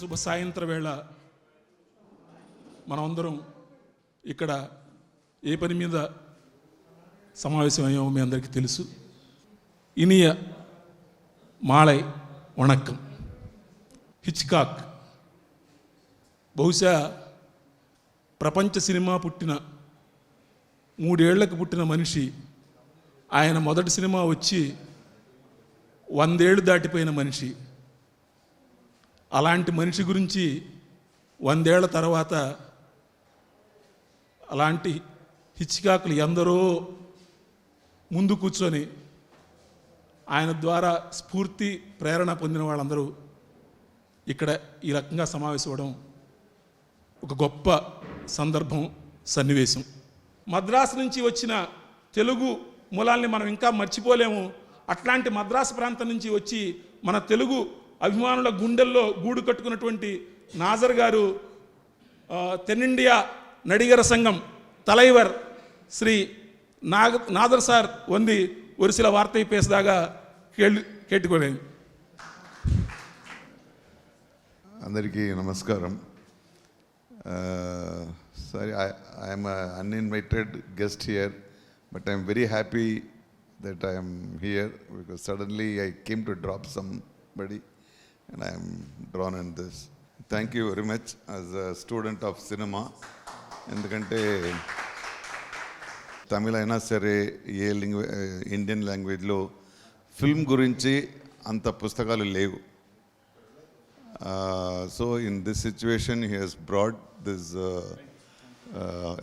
శుభ సాయంత్ర వేళ మనమందరం ఇక్కడ ఏ పని మీద సమావేశమయ్యామో మీ అందరికీ తెలుసు. ఇనియ మాళై వణక్కం. హిచ్కాక్ బహుశా ప్రపంచ సినిమా పుట్టిన 3 ఏళ్లకు పుట్టిన మనిషి. ఆయన మొదటి సినిమా వచ్చి 100 ఏళ్ళు దాటిపోయిన మనిషి. అలాంటి మనిషి గురించి 100 ఏళ్ల తర్వాత అలాంటి హిచ్కాకులు ఎందరో ముందు కూర్చొని ఆయన ద్వారా స్ఫూర్తి ప్రేరణ పొందిన వాళ్ళందరూ ఇక్కడ ఈ రకంగా సమావేశమవడం ఒక గొప్ప సందర్భం, సన్నివేశం. మద్రాసు నుంచి వచ్చిన తెలుగు మూలాల్ని మనం ఇంకా మర్చిపోలేము. అట్లాంటి మద్రాసు ప్రాంతం నుంచి వచ్చి మన తెలుగు అభిమానుల గుండెల్లో గూడు కట్టుకున్నటువంటి నాజర్ గారు తెన్నిండియా నడిగర సంఘం தலைவர் శ్రీ నాదర్ సార్ ಒಂದು ஒரு சில வார்த்தை பேசுதாக கேட்டுக்கொள்கிறேன். అందరికీ నమస్కారం. Sorry, I am an uninvited guest here, but I am very happy that I am here because suddenly I came to drop somebody and I am drawn in this. Thank you very much as a student of cinema. ఎందుకంటే తమిళ అయినా సరే ఏ Indian లాంగ్వేజ్లో film గురించి అంత పుస్తకాలు లేవు. So in this situation he has brought this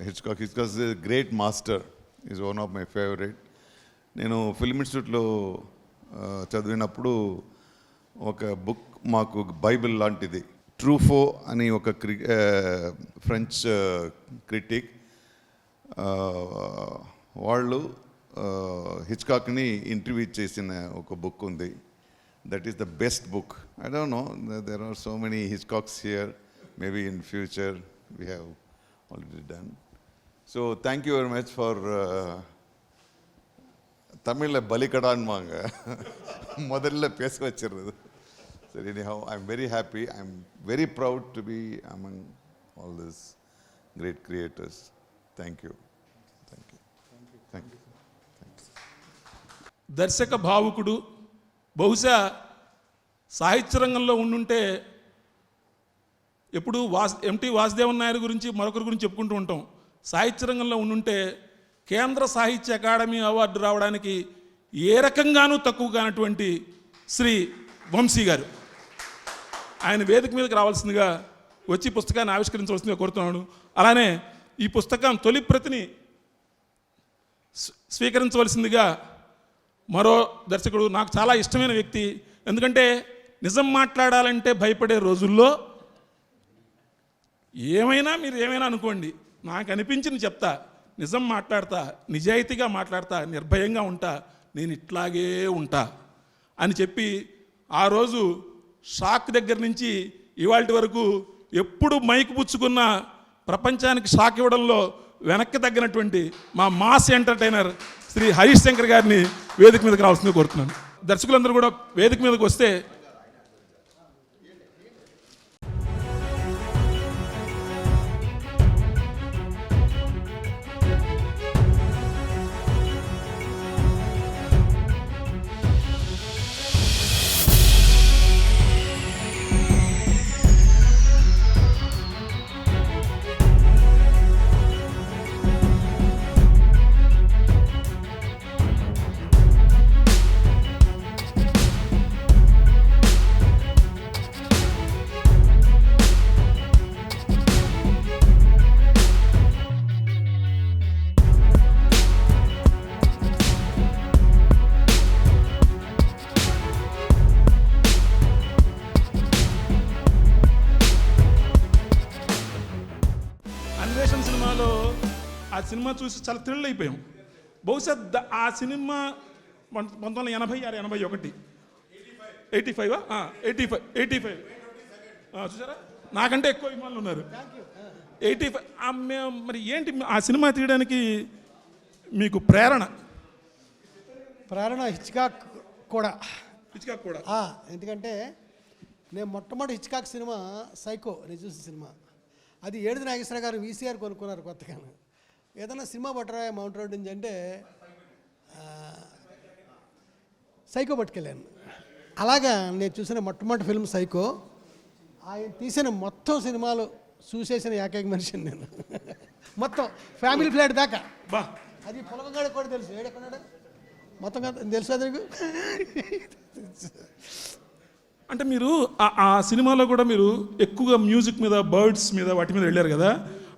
Hitchcock. Hitchcock is a great master. He is one of my favorite. నేను film ఇన్స్టిట్యూట్లో చదివినప్పుడు ఒక బుక్ మాకు బైబిల్ లాంటిది. ట్రూఫో అని ఒక ఫ్రెంచ్ క్రిటిక్, వాళ్ళు హిచ్కాక్ని ఇంటర్వ్యూ చేసిన ఒక బుక్ ఉంది. That is the best book. I don't know, there are so many Hitchcocks here. Maybe in future we have already done. So thank you very much for Tamil balikadan manga. Modalla pesa vachiradu. So anyhow, I'm very happy. I'm very proud to be among all these great creators. Thank you. Thank you. Thank you. Thanks. దర్శక భావుకుడు. బహుశా సాహిత్య రంగంలో ఉండుంటే ఎప్పుడు ఎంటి వాసుదేవన్ నాయుడు గురించి మరొకరి గురించి చెప్పుకుంటూ ఉంటాం. సాహిత్య రంగంలో ఉండుంటే కేంద్ర సాహిత్య అకాడమీ అవార్డు రావడానికి ఏ రకంగానూ తక్కువ కానటువంటి శ్రీ వంశీ గారు, ఆయన వేదిక మీదకి రావాల్సిందిగా వచ్చి పుస్తకాన్ని ఆవిష్కరించవలసిందిగా కోరుతున్నాను. అలానే ఈ పుస్తకం తొలి ప్రతిని స్వీకరించవలసిందిగా మరో దర్శకుడు, నాకు చాలా ఇష్టమైన వ్యక్తి. ఎందుకంటే నిజం మాట్లాడాలంటే భయపడే రోజుల్లో ఏమైనా మీరు ఏమైనా అనుకోండి, నాకు అనిపించింది చెప్తా, నిజం మాట్లాడతా, నిజాయితీగా మాట్లాడతా, నిర్భయంగా ఉంటా, నేను ఇట్లాగే ఉంటా అని చెప్పి ఆ రోజు షాక్ దగ్గర నుంచి ఇవాళ వరకు ఎప్పుడు మైకు పుచ్చుకున్న ప్రపంచానికి షాక్ ఇవ్వడంలో వెనక్కి తగ్గినటువంటి మా మాస్ ఎంటర్టైనర్ శ్రీ హరీష్ శంకర్ గారిని వేదిక మీదకి రావాల్సిందిగా కోరుతున్నాను. దర్శకులందరూ కూడా వేదిక మీదకి వస్తే ఆ సినిమా చూసి చాలా థ్రిల్ అయిపోయాం. బహుశా ఆ సినిమా 1986, 85 చూసారా, నాకంటే ఎక్కువ అభిమానులు ఉన్నారు. 85 మరి ఏంటి ఆ సినిమా తీయడానికి మీకు ప్రేరణ? హిచ్కాక్ కూడా ఎందుకంటే నేను మొట్టమొదటి హిచ్కాక్ సినిమా సైకో నేను చూసిన సినిమా. అది ఏడుది నాగేశ్వర గారు వీసీఆర్ కొనుక్కున్నారు కొత్తగా. ఏదైనా సినిమా పట్టరా మౌంట్ రోడ్ నుంచి అంటే సైకో పట్టుకెళ్ళాను. అలాగా నేను చూసిన మొట్టమొదటి ఫిల్మ్ సైకో. ఆయన తీసిన మొత్తం సినిమాలు చూసేసిన ఏకైక మనిషిని నేను. మొత్తం ఫ్యామిలీ ఫ్లాట్ దాకా. బా అది పొలకంగాడ కూడా తెలుసు. ఏడెక్కడాడు మొత్తం తెలుసు అది నీకు. అంటే మీరు ఆ సినిమాలో కూడా మీరు ఎక్కువగా మ్యూజిక్ మీద, బర్డ్స్ మీద, వాటి మీద వెళ్ళారు కదా.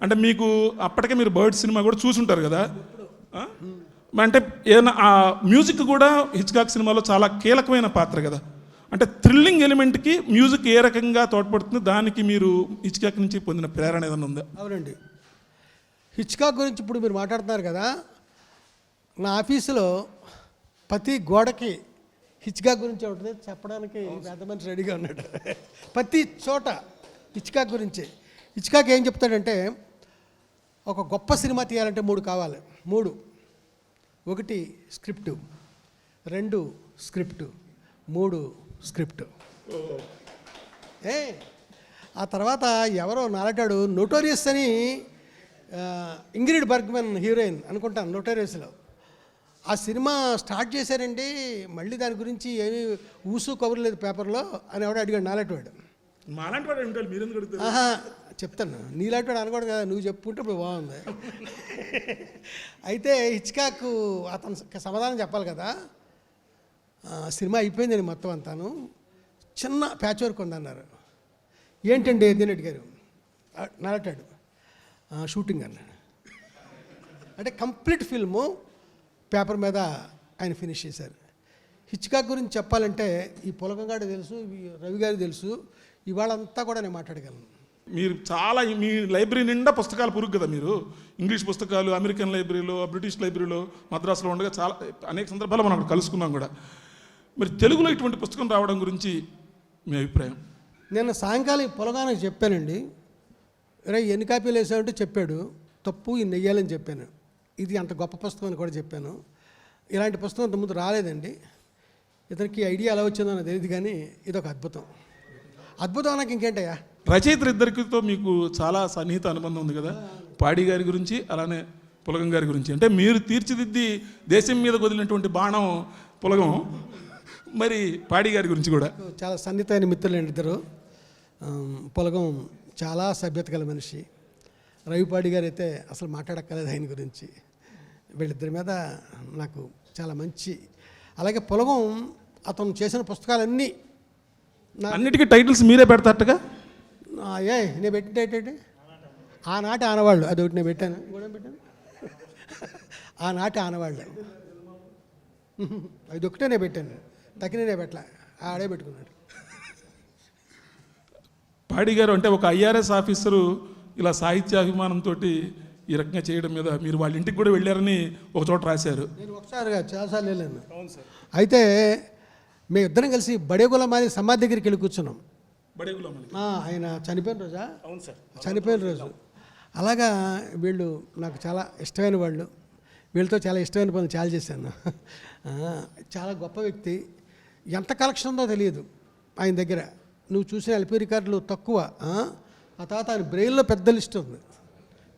అంటే మీకు అప్పటికే మీరు బర్డ్స్ సినిమా కూడా చూసుంటారు కదా. ఆ? అంటే ఏదైనా ఆ మ్యూజిక్ కూడా హిచ్కాక్ సినిమాలో చాలా కీలకమైన పాత్ర కదా. అంటే థ్రిల్లింగ్ ఎలిమెంట్కి మ్యూజిక్ ఏ రకంగా తోడ్పడుతుంది, దానికి మీరు హిచ్కాక్ నుంచి పొందిన ప్రేరణ ఏదైనా ఉందా? అవునండి. హిచ్కాక్ గురించి ఇప్పుడు మీరు మాట్లాడుతున్నారు కదా. నా ఆఫీసులో ప్రతి గోడకి హిచ్కాక్ గురించి ఉంటుంది చెప్పడానికి పెద్ద మనిషి రెడీగా ఉన్నాడు. ప్రతి చోట హిచ్కాక్ గురించి. హిచ్కాక్ ఏం చెప్తాడంటే, ఒక గొప్ప సినిమా తీయాలంటే 3 కావాలి. 3. 1 స్క్రిప్టు, 2 స్క్రిప్టు, 3 స్క్రిప్టు. ఆ తర్వాత ఎవరో నాలటాడు నోటోరియస్ అని, ఇంగ్రిడ్ బర్గ్మన్ హీరోయిన్ అనుకుంటాను నోటోరియస్లో. ఆ సినిమా స్టార్ట్ చేశారండి, మళ్ళీ దాని గురించి ఏమీ ఊసు కబురు లేదు పేపర్లో అని ఎవడో అడిగాడు నాలాంటి వాడు. మాలాంటి వాడు ఉంటాడు, మీరెందుకు అడుగుతారు? ఆహా చెప్తాను, నీలాంటి వాడు అనకూడదు కదా, నువ్వు చెప్పుకుంటే ఇప్పుడు బాగుంది. అయితే హిచ్కాక్ అతను సమాధానం చెప్పాలి కదా. సినిమా అయిపోయిందని మొత్తం అంతాను, చిన్న ప్యాచ్ వర్క్ ఉందన్నారు. ఏంటండి ఏదని అడిగారు. నలటాడు షూటింగ్ అన్నాడు. అంటే కంప్లీట్ ఫిల్ము పేపర్ మీద ఆయన ఫినిష్ చేశారు. హిచ్కాక్ గురించి చెప్పాలంటే ఈ పులకంగాడు తెలుసు, రవి గారు తెలుసు, ఇవాళంతా కూడా నేను మాట్లాడగలను. మీరు చాలా మీ లైబ్రరీ నిండా పుస్తకాలు పురుగు కదా. మీరు ఇంగ్లీష్ పుస్తకాలు అమెరికన్ లైబ్రరీలో, బ్రిటిష్ లైబ్రరీలో, మద్రాసులో ఉండగా చాలా అనేక సందర్భాలు మనం అక్కడ కలుసుకున్నాం కూడా. మరి తెలుగులో ఇటువంటి పుస్తకం రావడం గురించి మీ అభిప్రాయం? నేను సాయంకాలం పొలగానికి చెప్పానండి. ఎన్ని కాపీలు వేసామంటే చెప్పాడు, తప్పు ఇన్ని వెయ్యాలని చెప్పాను. ఇది అంత గొప్ప పుస్తకం అని కూడా చెప్పాను. ఇలాంటి పుస్తకం ఇంతకుముందు రాలేదండి. ఇతనికి ఐడియా ఎలా వచ్చిందో నాకు తెలియదు, కానీ ఇదొక అద్భుతం. అద్భుతం నాకు ఇంకేంటయ్యా. రచయితలు ఇద్దరితో మీకు చాలా సన్నిహిత అనుబంధం ఉంది కదా. పాడి గారి గురించి, అలానే పులగం గారి గురించి. అంటే మీరు తీర్చిదిద్ది దేశం మీద వదిలినటువంటి బాణం పులగం, మరి పాడి గారి గురించి కూడా చాలా సన్నిహితమైన మిత్రులు ఇద్దరు. పులగం చాలా సభ్యత గల మనిషి. రవిపాడి గారు అయితే అసలు మాట్లాడక్కర్లేదు ఆయన గురించి. వీళ్ళిద్దరి మీద నాకు చాలా మంచి. అలాగే పులగం అతను చేసిన పుస్తకాలన్నీ అన్నిటికీ టైటిల్స్ మీరే పెడతారటగా. నేను పెట్టిన టైటిల్ ఆనాటి ఆనవాళ్ళు, అది ఒకటి నేను పెట్టాను. ఆనాటి ఆనవాళ్ళు అది ఒకటే నేను పెట్టాను, తగిననే పెట్టలే, ఆడే పెట్టుకున్నాడు. పాడి గారు అంటే ఒక ఐఆర్ఎస్ ఆఫీసరు ఇలా సాహిత్యాభిమానంతో ఈ రకంగా చేయడం మీద మీరు వాళ్ళ ఇంటికి కూడా వెళ్ళారని ఒక చోట రాశారు. నేను ఒకసారిగా చాలాసార్లు వెళ్ళాను. అయితే మేము ఇద్దరం కలిసి బడేగుల మాది సమాధి దగ్గరికి వెళ్ళి కూర్చున్నాం. ఆయన చనిపోయిన రోజా? అవును సార్, చనిపోయిన రోజు. అలాగా వీళ్ళు నాకు చాలా ఇష్టమైన వాళ్ళు. వీళ్ళతో చాలా ఇష్టమైన పనులు చాలా చేశాను. చాలా గొప్ప వ్యక్తి. ఎంత కలెక్షన్ ఉందో తెలియదు ఆయన దగ్గర. నువ్వు చూసిన ఎల్పీ రికార్డులు తక్కువ. ఆ తర్వాత ఆయన బ్రెయిన్లో పెద్ద లిస్ట్ ఉంది,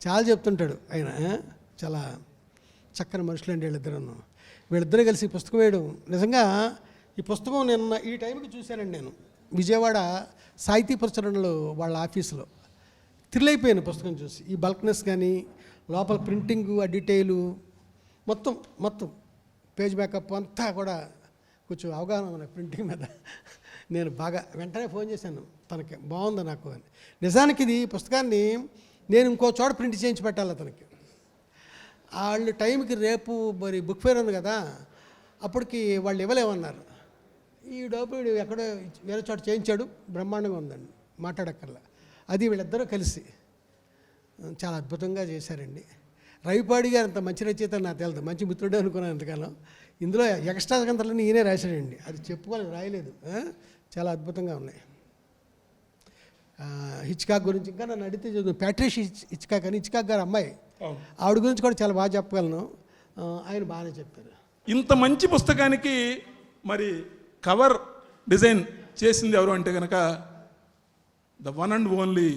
చాలా చెప్తుంటాడు ఆయన. చాలా చక్కని మనుషులండి వీళ్ళిద్దరూ. వీళ్ళిద్దరూ కలిసి పుస్తకం వేయడం నిజంగా. ఈ పుస్తకం నిన్న ఈ టైంకి చూశానండి నేను విజయవాడ సాహితీ ప్రచురణలు వాళ్ళ ఆఫీసులో. థ్రిల్ అయిపోయాను పుస్తకం చూసి. ఈ బల్క్నెస్ కానీ, లోపల ప్రింటింగు, ఆ డీటెయిలు మొత్తం పేజ్ బ్యాకప్ అంతా కూడా కొంచెం అవగాహన ఉంది ప్రింటింగ్ మీద. నేను బాగా వెంటనే ఫోన్ చేశాను తనకి, బాగుంది నాకు అని. నిజానికి ఇది పుస్తకాన్ని నేను ఇంకో చోట ప్రింట్ చేయించి పెట్టాలి అతనికి. వాళ్ళు టైంకి రేపు మరి బుక్ ఫేర్ ఉంది కదా, అప్పటికి వాళ్ళు ఇవ్వలేమన్నారు. ఈ డబ్బు ఎక్కడో వేరే చోట చేయించాడు, బ్రహ్మాండంగా ఉందండి, మాట్లాడక్కర్లా. అది వీళ్ళిద్దరూ కలిసి చాలా అద్భుతంగా చేశారండి. రవిపాడి గారు అంత మంచి రచయిత నాకు తెలియదు, మంచి మిత్రుడే అనుకున్నాను ఎంతకాలం. ఇందులో ఎక్స్ట్రా గ్రంథాలన్నీ ఈయనే రాశాడండి, అది చెప్పుకోలేదు, రాయలేదు. చాలా అద్భుతంగా ఉన్నాయి. హిచ్కాక్ గురించి ఇంకా నన్ను అడిగితే ప్యాట్రిష్ హిచ్కాక్ అని, హిచ్కాక్ గారు అమ్మాయి, ఆవిడ గురించి కూడా చాలా బాగా చెప్పగలను. ఆయన బాగానే చెప్పారు. ఇంత మంచి పుస్తకానికి మరి కవర్ డిజైన్ చేసింది ఎవరు అంటే కనుక the one and only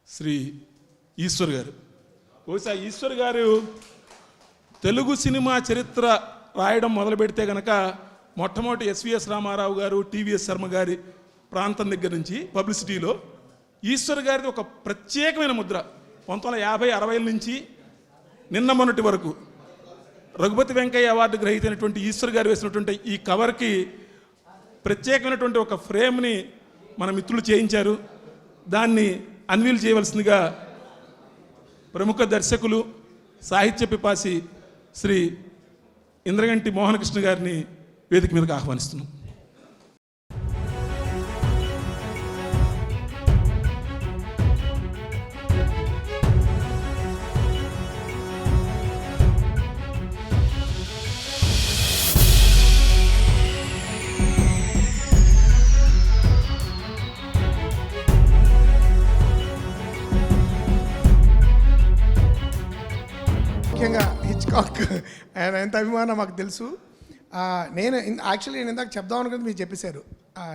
Shri Eshwar గారు. బహుశా ఈశ్వర్ గారు తెలుగు సినిమా చరిత్ర రాయడం మొదలు పెడితే కనుక మొట్టమొదటి ఎస్విఎస్ రామారావు గారు, టీవీఎస్ శర్మ గారి ప్రాంతం దగ్గర నుంచి పబ్లిసిటీలో ఈశ్వర్ గారిది ఒక ప్రత్యేకమైన ముద్ర. 1950-60 నుంచి నిన్న మొన్నటి వరకు రఘుపతి వెంకయ్య అవార్డు గ్రహీత అయినటువంటి ఈశ్వర్ గారు వేసినటువంటి ఈ కవర్కి ప్రత్యేకమైనటువంటి ఒక ఫ్రేమ్ని మన మిత్రులు చేయించారు. దాన్ని అన్వీల్ చేయవలసిందిగా ప్రముఖ దర్శకులు, సాహిత్య పిపాసి శ్రీ ఇంద్రగంటి మోహనకృష్ణ గారిని వేదిక మీదకి ఆహ్వానిస్తున్నాం. ముఖ్యంగా హిచ్కాక్ ఆయన ఎంత అభిమానం మాకు తెలుసు. నేను యాక్చువల్లీ నేను ఇందాక చెప్దాం అనుకుంటే మీరు చెప్పేశారు.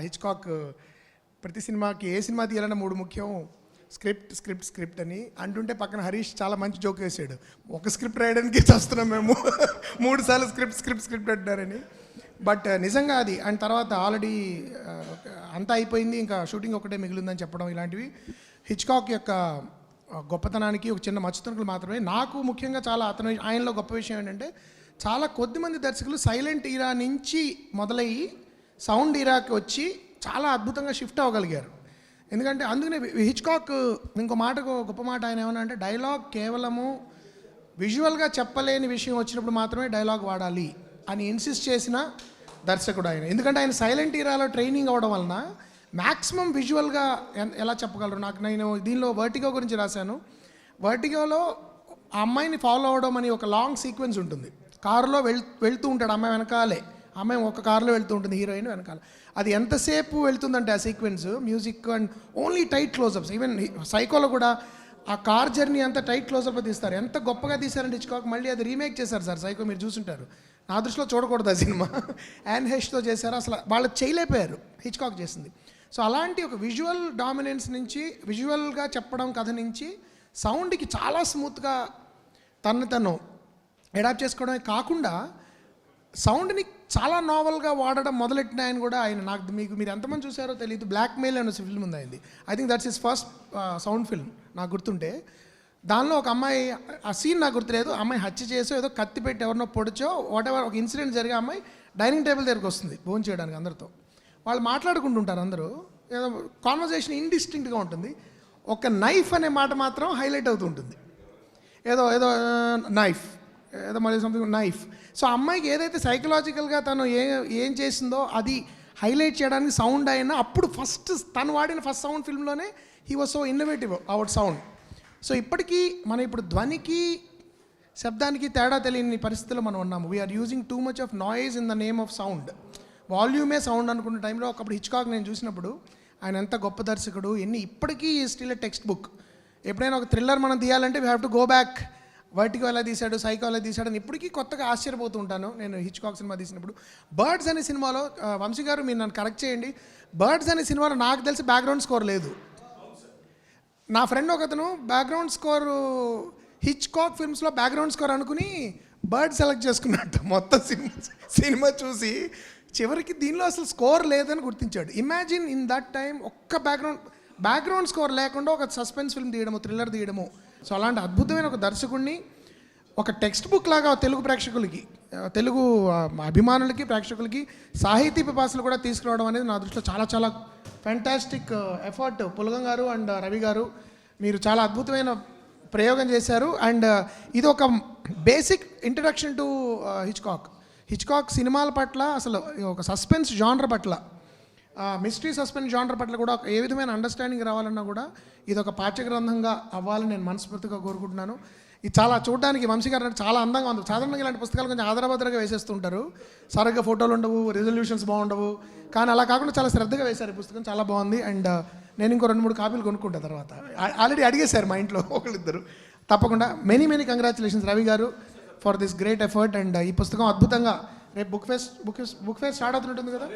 హిచ్కాక్ ప్రతి సినిమాకి ఏ సినిమా తీయాలన్నా 3 ముఖ్యం, స్క్రిప్ట్ స్క్రిప్ట్ స్క్రిప్ట్ అని అంటుంటే పక్కన హరీష్ చాలా మంచి జోక్ వేసాడు. ఒక స్క్రిప్ట్ రాయడానికి చేస్తున్నాం మేము 3 సార్లు స్క్రిప్ట్ స్క్రిప్ట్ స్క్రిప్ట్ అంటారని. బట్ నిజంగా అది అండ్ తర్వాత ఆల్రెడీ అంతా అయిపోయింది, ఇంకా షూటింగ్ ఒకటే మిగిలిందని చెప్పడం, ఇలాంటివి హిచ్కాక్ యొక్క గొప్పతనానికి ఒక చిన్న మచ్చుతునుకులు మాత్రమే. నాకు ముఖ్యంగా చాలా ఆయనలో గొప్ప విషయం ఏంటంటే చాలా కొద్దిమంది దర్శకులు సైలెంట్ ఈరా నుంచి మొదలయ్యి సౌండ్ ఈరాకి వచ్చి చాలా అద్భుతంగా షిఫ్ట్ అవ్వగలిగారు. ఎందుకంటే అందుకనే హిచ్కాక్ ఇంకో మాట, గొప్ప మాట ఆయన ఏమన్నా అంటే డైలాగ్ కేవలము విజువల్గా చెప్పలేని విషయం వచ్చినప్పుడు మాత్రమే డైలాగ్ వాడాలి అని ఇన్సిస్ట్ చేసిన దర్శకుడు ఆయన. ఎందుకంటే ఆయన సైలెంట్ ఈరాలో ట్రైనింగ్ అవ్వడం వలన మ్యాక్సిమం విజువల్గా ఎలా చెప్పగలరు. నేను దీనిలో వర్టిగో గురించి రాశాను. వర్టిగోలో ఆ అమ్మాయిని ఫాలో అవడం అని ఒక లాంగ్ సీక్వెన్స్ ఉంటుంది. కారులో వెళ్తూ ఉంటాడు, అమ్మాయి వెనకాలే, అమ్మాయి ఒక కారులో వెళ్తూ ఉంటుంది, హీరోయిన్ వెనకాల. అది ఎంతసేపు వెళ్తుందంటే ఆ sequence, music and only tight closeups. Even సైకోలో కూడా ఆ కార్ జర్నీ అంతా టైట్ క్లోజప్ తీస్తారు. ఎంత గొప్పగా తీశారంటే హిచ్కాక్ మళ్ళీ అది రీమేక్ చేశారు సార్. సైకో మీరు చూసుంటారు, నా దృష్టిలో చూడకూడదు ఆ సినిమా. యాన్ హెష్తో చేశారు, అసలు వాళ్ళు చేయలేకపోయారు, హిచ్కాక్ చేసింది. సో అలాంటి ఒక విజువల్ డామినెన్స్ నుంచి, విజువల్గా చెప్పడం కథ నుంచి సౌండ్కి చాలా స్మూత్గా తను అడాప్ట్ చేసుకోవడమే కాకుండా సౌండ్ని చాలా నావల్గా వాడడం మొదలెట్టిన ఆయన కూడా ఆయన. నాకు మీరు ఎంతమంది చూసారో తెలియదు, బ్లాక్ మెయిల్ అనే ఫిల్మ్ ఉంది అయింది. I think that's his first sound film నాకు గుర్తుంటే. దానిలో ఒక అమ్మాయి, ఆ సీన్ నాకు గుర్తులేదు, అమ్మాయి హత్య చేసో ఏదో కత్తి పెట్టి ఎవరినో పొడిచో వాట్ ఎవర్ ఒక ఇన్సిడెంట్ జరిగే అమ్మాయి డైనింగ్ టేబుల్ దగ్గరికి వస్తుంది భోజనం చేయడానికి. అందరితో వాళ్ళు మాట్లాడుకుంటుంటారు, అందరూ ఏదో కాన్వర్జేషన్ ఇండిస్టింక్ట్గా ఉంటుంది. ఒక నైఫ్ అనే మాట మాత్రం హైలైట్ అవుతూ ఉంటుంది, ఏదో ఏదో నైఫ్, ఏదో మళ్ళీ సంథింగ్ నైఫ్. సో అమ్మాయికి ఏదైతే సైకలాజికల్గా తను ఏం చేసిందో అది హైలైట్ చేయడానికి సౌండ్ అయినా అప్పుడు తను వాడిన ఫస్ట్ సౌండ్ ఫిల్మ్లోనే he was so innovative out sound. So ఇప్పటికీ మనం ఇప్పుడు ధ్వనికి శబ్దానికి తేడా తెలియని పరిస్థితిలో మనం ఉన్నాము. We are using too much of noise in the name of sound. వాల్యూమే సౌండ్ అనుకున్న టైంలో ఒకప్పుడు హిచ్కాక్ నేను చూసినప్పుడు ఆయన ఎంత గొప్ప దర్శకుడు, ఇప్పటికీ స్టిల్ ఎ టెక్స్ట్ బుక్. ఎప్పుడైనా ఒక థ్రిల్లర్ మనం తీయాలంటే we have to go back, vertigo ఎలా తీశాడు, సైకో ఎలా తీశాడు అని ఇప్పటికీ కొత్తగా ఆశ్చర్యపోతూ ఉంటాను నేను హిచ్కాక్ సినిమా తీసినప్పుడు. బర్డ్స్ అనే సినిమాలో, వంశీ గారు మీరు నన్ను కరెక్ట్ చేయండి, బర్డ్స్ అనే సినిమాలో నాకు తెలిసి బ్యాక్గ్రౌండ్ స్కోర్ లేదు. నా ఫ్రెండ్ ఒకతను బ్యాక్గ్రౌండ్ స్కోర్ హిచ్కాక్ ఫిల్మ్స్లో బ్యాక్గ్రౌండ్ స్కోర్ అనుకుని బర్డ్ సెలెక్ట్ చేసుకున్నట్టు మొత్తం సినిమా చూసి చివరికి దీనిలో అసలు స్కోర్ లేదని గుర్తించాడు. ఇమాజిన్ ఇన్ దట్ టైం ఒక్క బ్యాక్గ్రౌండ్ స్కోర్ లేకుండా ఒక సస్పెన్స్ ఫిల్మ్ తీయడము, థ్రిల్లర్ తీయడము. సో అలాంటి అద్భుతమైన ఒక దర్శకుడిని ఒక టెక్స్ట్ బుక్ లాగా తెలుగు ప్రేక్షకులకి, తెలుగు అభిమానులకి, ప్రేక్షకులకి, సాహితీ పిపాసులు కూడా తీసుకురావడం అనేది నా దృష్టిలో చాలా చాలా ఫ్యాంటాస్టిక్ ఎఫర్ట్. పులగం గారు అండ్ రవి గారు మీరు చాలా అద్భుతమైన ప్రయోగం చేశారు. అండ్ ఇది ఒక బేసిక్ ఇంట్రడక్షన్ టు హిచ్కాక్ సినిమాల పట్ల, అసలు ఒక సస్పెన్స్ జానర్ పట్ల, మిస్టరీ సస్పెన్స్ జానర్ పట్ల కూడా ఏ విధమైన అండర్స్టాండింగ్ రావాలన్నా కూడా ఇది ఒక పాఠ్యగ్రంథంగా అవ్వాలని నేను మనస్ఫూర్తిగా కోరుకుంటున్నాను. ఇది చాలా చూడడానికి వంశీ గారు చాలా అందంగా ఉంది. సాధారణంగా ఇలాంటి పుస్తకాలు కొంచెం ఆధారభద్రంగా వేసేస్తుంటారు, సరిగ్గా ఫోటోలు ఉండవు, రిజల్యూషన్స్ బాగుండవు. కానీ అలా కాకుండా చాలా శ్రద్ధగా వేశారు ఈ పుస్తకం, చాలా బాగుంది. అండ్ నేను ఇంకో 2-3 కాపీలు కొనుక్కుంటా తర్వాత. ఆల్రెడీ అడిగేశారు మా ఇంట్లో ఒకళ్ళిద్దరు. తప్పకుండా మెనీ కంగ్రాచులేషన్స్ రవి గారు for this great effort. And ఈ పుస్తకం అద్భుతంగా రేపు బుక్ ఫేర్ స్టార్ట్ అవుతుంటుంది కదా,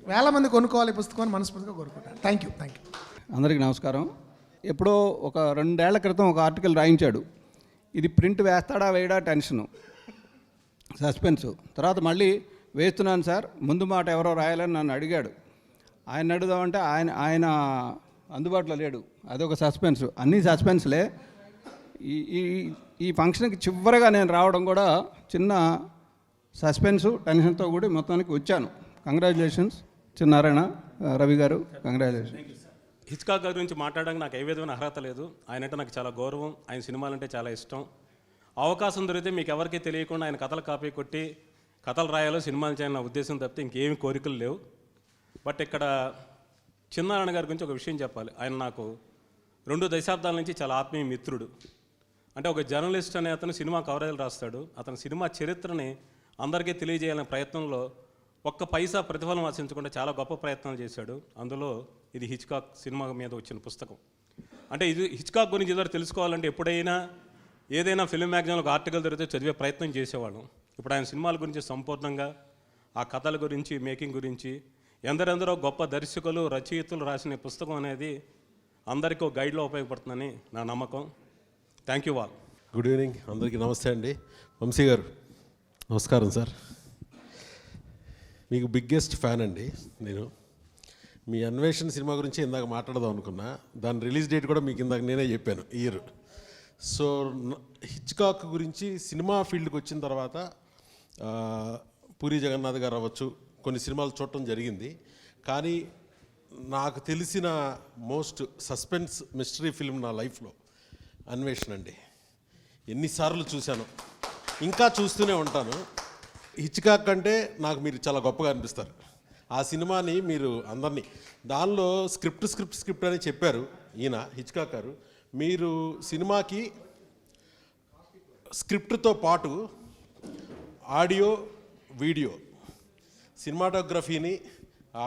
వేల మంది కొనుక్కోవాలి ఈ పుస్తకం అని మనస్ఫూర్తిగా కోరుకుంటాను. Thank you. అందరికీ నమస్కారం. ఎప్పుడో ఒక 2 ఏళ్ల క్రితం ఒక ఆర్టికల్ రాయించాడు. ఇది ప్రింట్ వేస్తాడా వేయడా టెన్షను, సస్పెన్సు. తర్వాత మళ్ళీ వేస్తున్నాను సార్, ముందు మాట ఎవరో రాయాలని నన్ను అడిగాడు. ఆయన అడుగుదామంటే ఆయన అందుబాటులో లేడు. అదొక సస్పెన్స్. అన్నీ సస్పెన్స్లే. ఈ ఫంక్షన్కి చివరిగా నేను రావడం కూడా చిన్న సస్పెన్సు టెన్షన్తో కూడా మొత్తానికి వచ్చాను. కంగ్రాచులేషన్స్ చిన్నారాయణ రవి గారు, కంగ్రాచులేషన్. హిచ్కాక్ గారి గురించి మాట్లాడడానికి నాకు ఏ విధమైన అర్హత లేదు. ఆయన అంటే నాకు చాలా గౌరవం, ఆయన సినిమాలంటే చాలా ఇష్టం. అవకాశం దొరికితే మీకు ఎవరికీ తెలియకుండా ఆయన కథలు కాపీ కొట్టి కథలు రాయాలో సినిమాలు చేయాలని నా ఉద్దేశం తప్పితే ఇంకేమి కోరికలు లేవు. బట్ ఇక్కడ చిన్నారాయణ గారి గురించి ఒక విషయం చెప్పాలి. ఆయన నాకు 2 దశాబ్దాల నుంచి చాలా ఆత్మీయ మిత్రుడు. అంటే ఒక జర్నలిస్ట్ అనే అతను సినిమా కవరేజీలు రాస్తాడు. అతను సినిమా చరిత్రని అందరికీ తెలియజేయాలనే ప్రయత్నంలో ఒక్క పైసా ప్రతిఫలం ఆశించకుండా చాలా గొప్ప ప్రయత్నాలు చేశాడు. అందులో ఇది హిచ్కాక్ సినిమా మీద వచ్చిన పుస్తకం. అంటే ఇది హిచ్కాక్ గురించి ఏదో తెలుసుకోవాలంటే ఎప్పుడైనా ఏదైనా ఫిల్మ్ మ్యాగజైన్లో ఒక ఆర్టికల్ దొరికితే చదివే ప్రయత్నం చేసేవాళ్ళం. ఇప్పుడు ఆయన సినిమాల గురించి సంపూర్ణంగా, ఆ కథల గురించి, మేకింగ్ గురించి ఎందరెందరో గొప్ప దర్శకులు, రచయితలు రాసిన పుస్తకం అనేది అందరికీ ఒక గైడ్లో ఉపయోగపడుతుందని నా నమ్మకం. Thank you all. Good evening, అందరికీ నమస్తే అండి. వంశీ గారు నమస్కారం సార్. మీకు బిగ్గెస్ట్ ఫ్యాన్ అండి నేను. మీ అన్వేషణ సినిమా గురించి ఇందాక మాట్లాడదాం అనుకున్నా. దాని రిలీజ్ డేట్ కూడా మీకు ఇందాక నేనే చెప్పాను, ఇయర్. సో హిచ్కాక్ గురించి సినిమా ఫీల్డ్కి వచ్చిన తర్వాత పూరి జగన్నాథ్ గారు అవ్వచ్చు, కొన్ని సినిమాలు చూడటం జరిగింది. కానీ నాకు తెలిసిన మోస్ట్ సస్పెన్స్ మిస్టరీ ఫిల్మ్ నా లైఫ్లో అన్వేషణ అండి. ఎన్నిసార్లు చూశాను, ఇంకా చూస్తూనే ఉంటాను. హిచ్కాక్ అంటే నాకు మీరు చాలా గొప్పగా అనిపిస్తారు. ఆ సినిమాని మీరు అందరినీ, దానిలో స్క్రిప్ట్ అని చెప్పారు ఈయన హిచ్కాక్ గారు. మీరు సినిమాకి స్క్రిప్ట్తో పాటు ఆడియో, వీడియో, సినిమాటోగ్రఫీని,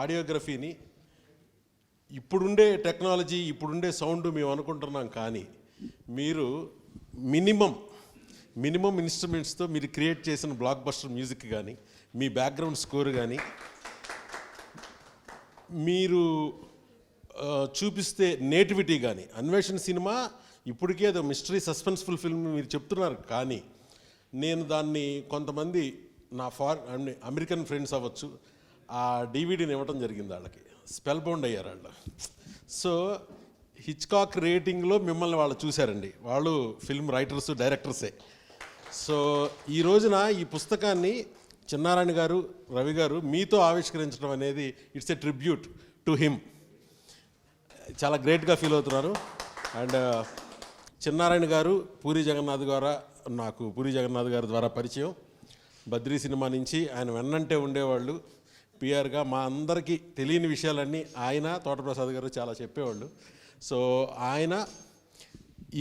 ఆడియోగ్రఫీని, ఇప్పుడుండే టెక్నాలజీ, ఇప్పుడుండే సౌండ్ మేము అనుకుంటున్నాం. కానీ మీరు మినిమం ఇన్స్ట్రుమెంట్స్తో మీరు క్రియేట్ చేసిన బ్లాక్ బస్టర్ మ్యూజిక్ కానీ, మీ బ్యాక్గ్రౌండ్ స్కోర్ కానీ, మీరు చూపిస్తే నేటివిటీ కానీ, అన్వేషణ సినిమా ఇప్పటికే అదో మిస్టరీ సస్పెన్స్ఫుల్ ఫిల్మ్ మీరు చెప్తున్నారు. కానీ నేను దాన్ని కొంతమంది నా అమెరికన్ ఫ్రెండ్స్ అవ్వచ్చు, ఆ డివిడీని ఇవ్వడం జరిగింది. వాళ్ళకి స్పెల్ బౌండ్ అయ్యారు వాళ్ళు. సో హిచ్కాక్ రేటింగ్లో మిమ్మల్ని వాళ్ళు చూశారండి. వాళ్ళు ఫిల్మ్ రైటర్స్, డైరెక్టర్సే. సో ఈ రోజున ఈ పుస్తకాన్ని చిన్నారాయణ గారు, రవి గారు మీతో ఆవిష్కరించడం అనేది it's a tribute to him. చాలా గ్రేట్గా ఫీల్ అవుతున్నారు. అండ్ చిన్నారాయణ గారు పూరి జగన్నాథ్ గారి ద్వారా పరిచయం. బద్రీ సినిమా నుంచి ఆయన వెన్నంటే ఉండేవాళ్ళు. పిఆర్గా మా అందరికీ తెలియని విషయాలన్నీ ఆయన, తోటప్రసాద్ గారు చాలా చెప్పేవాళ్ళు. సో ఆయన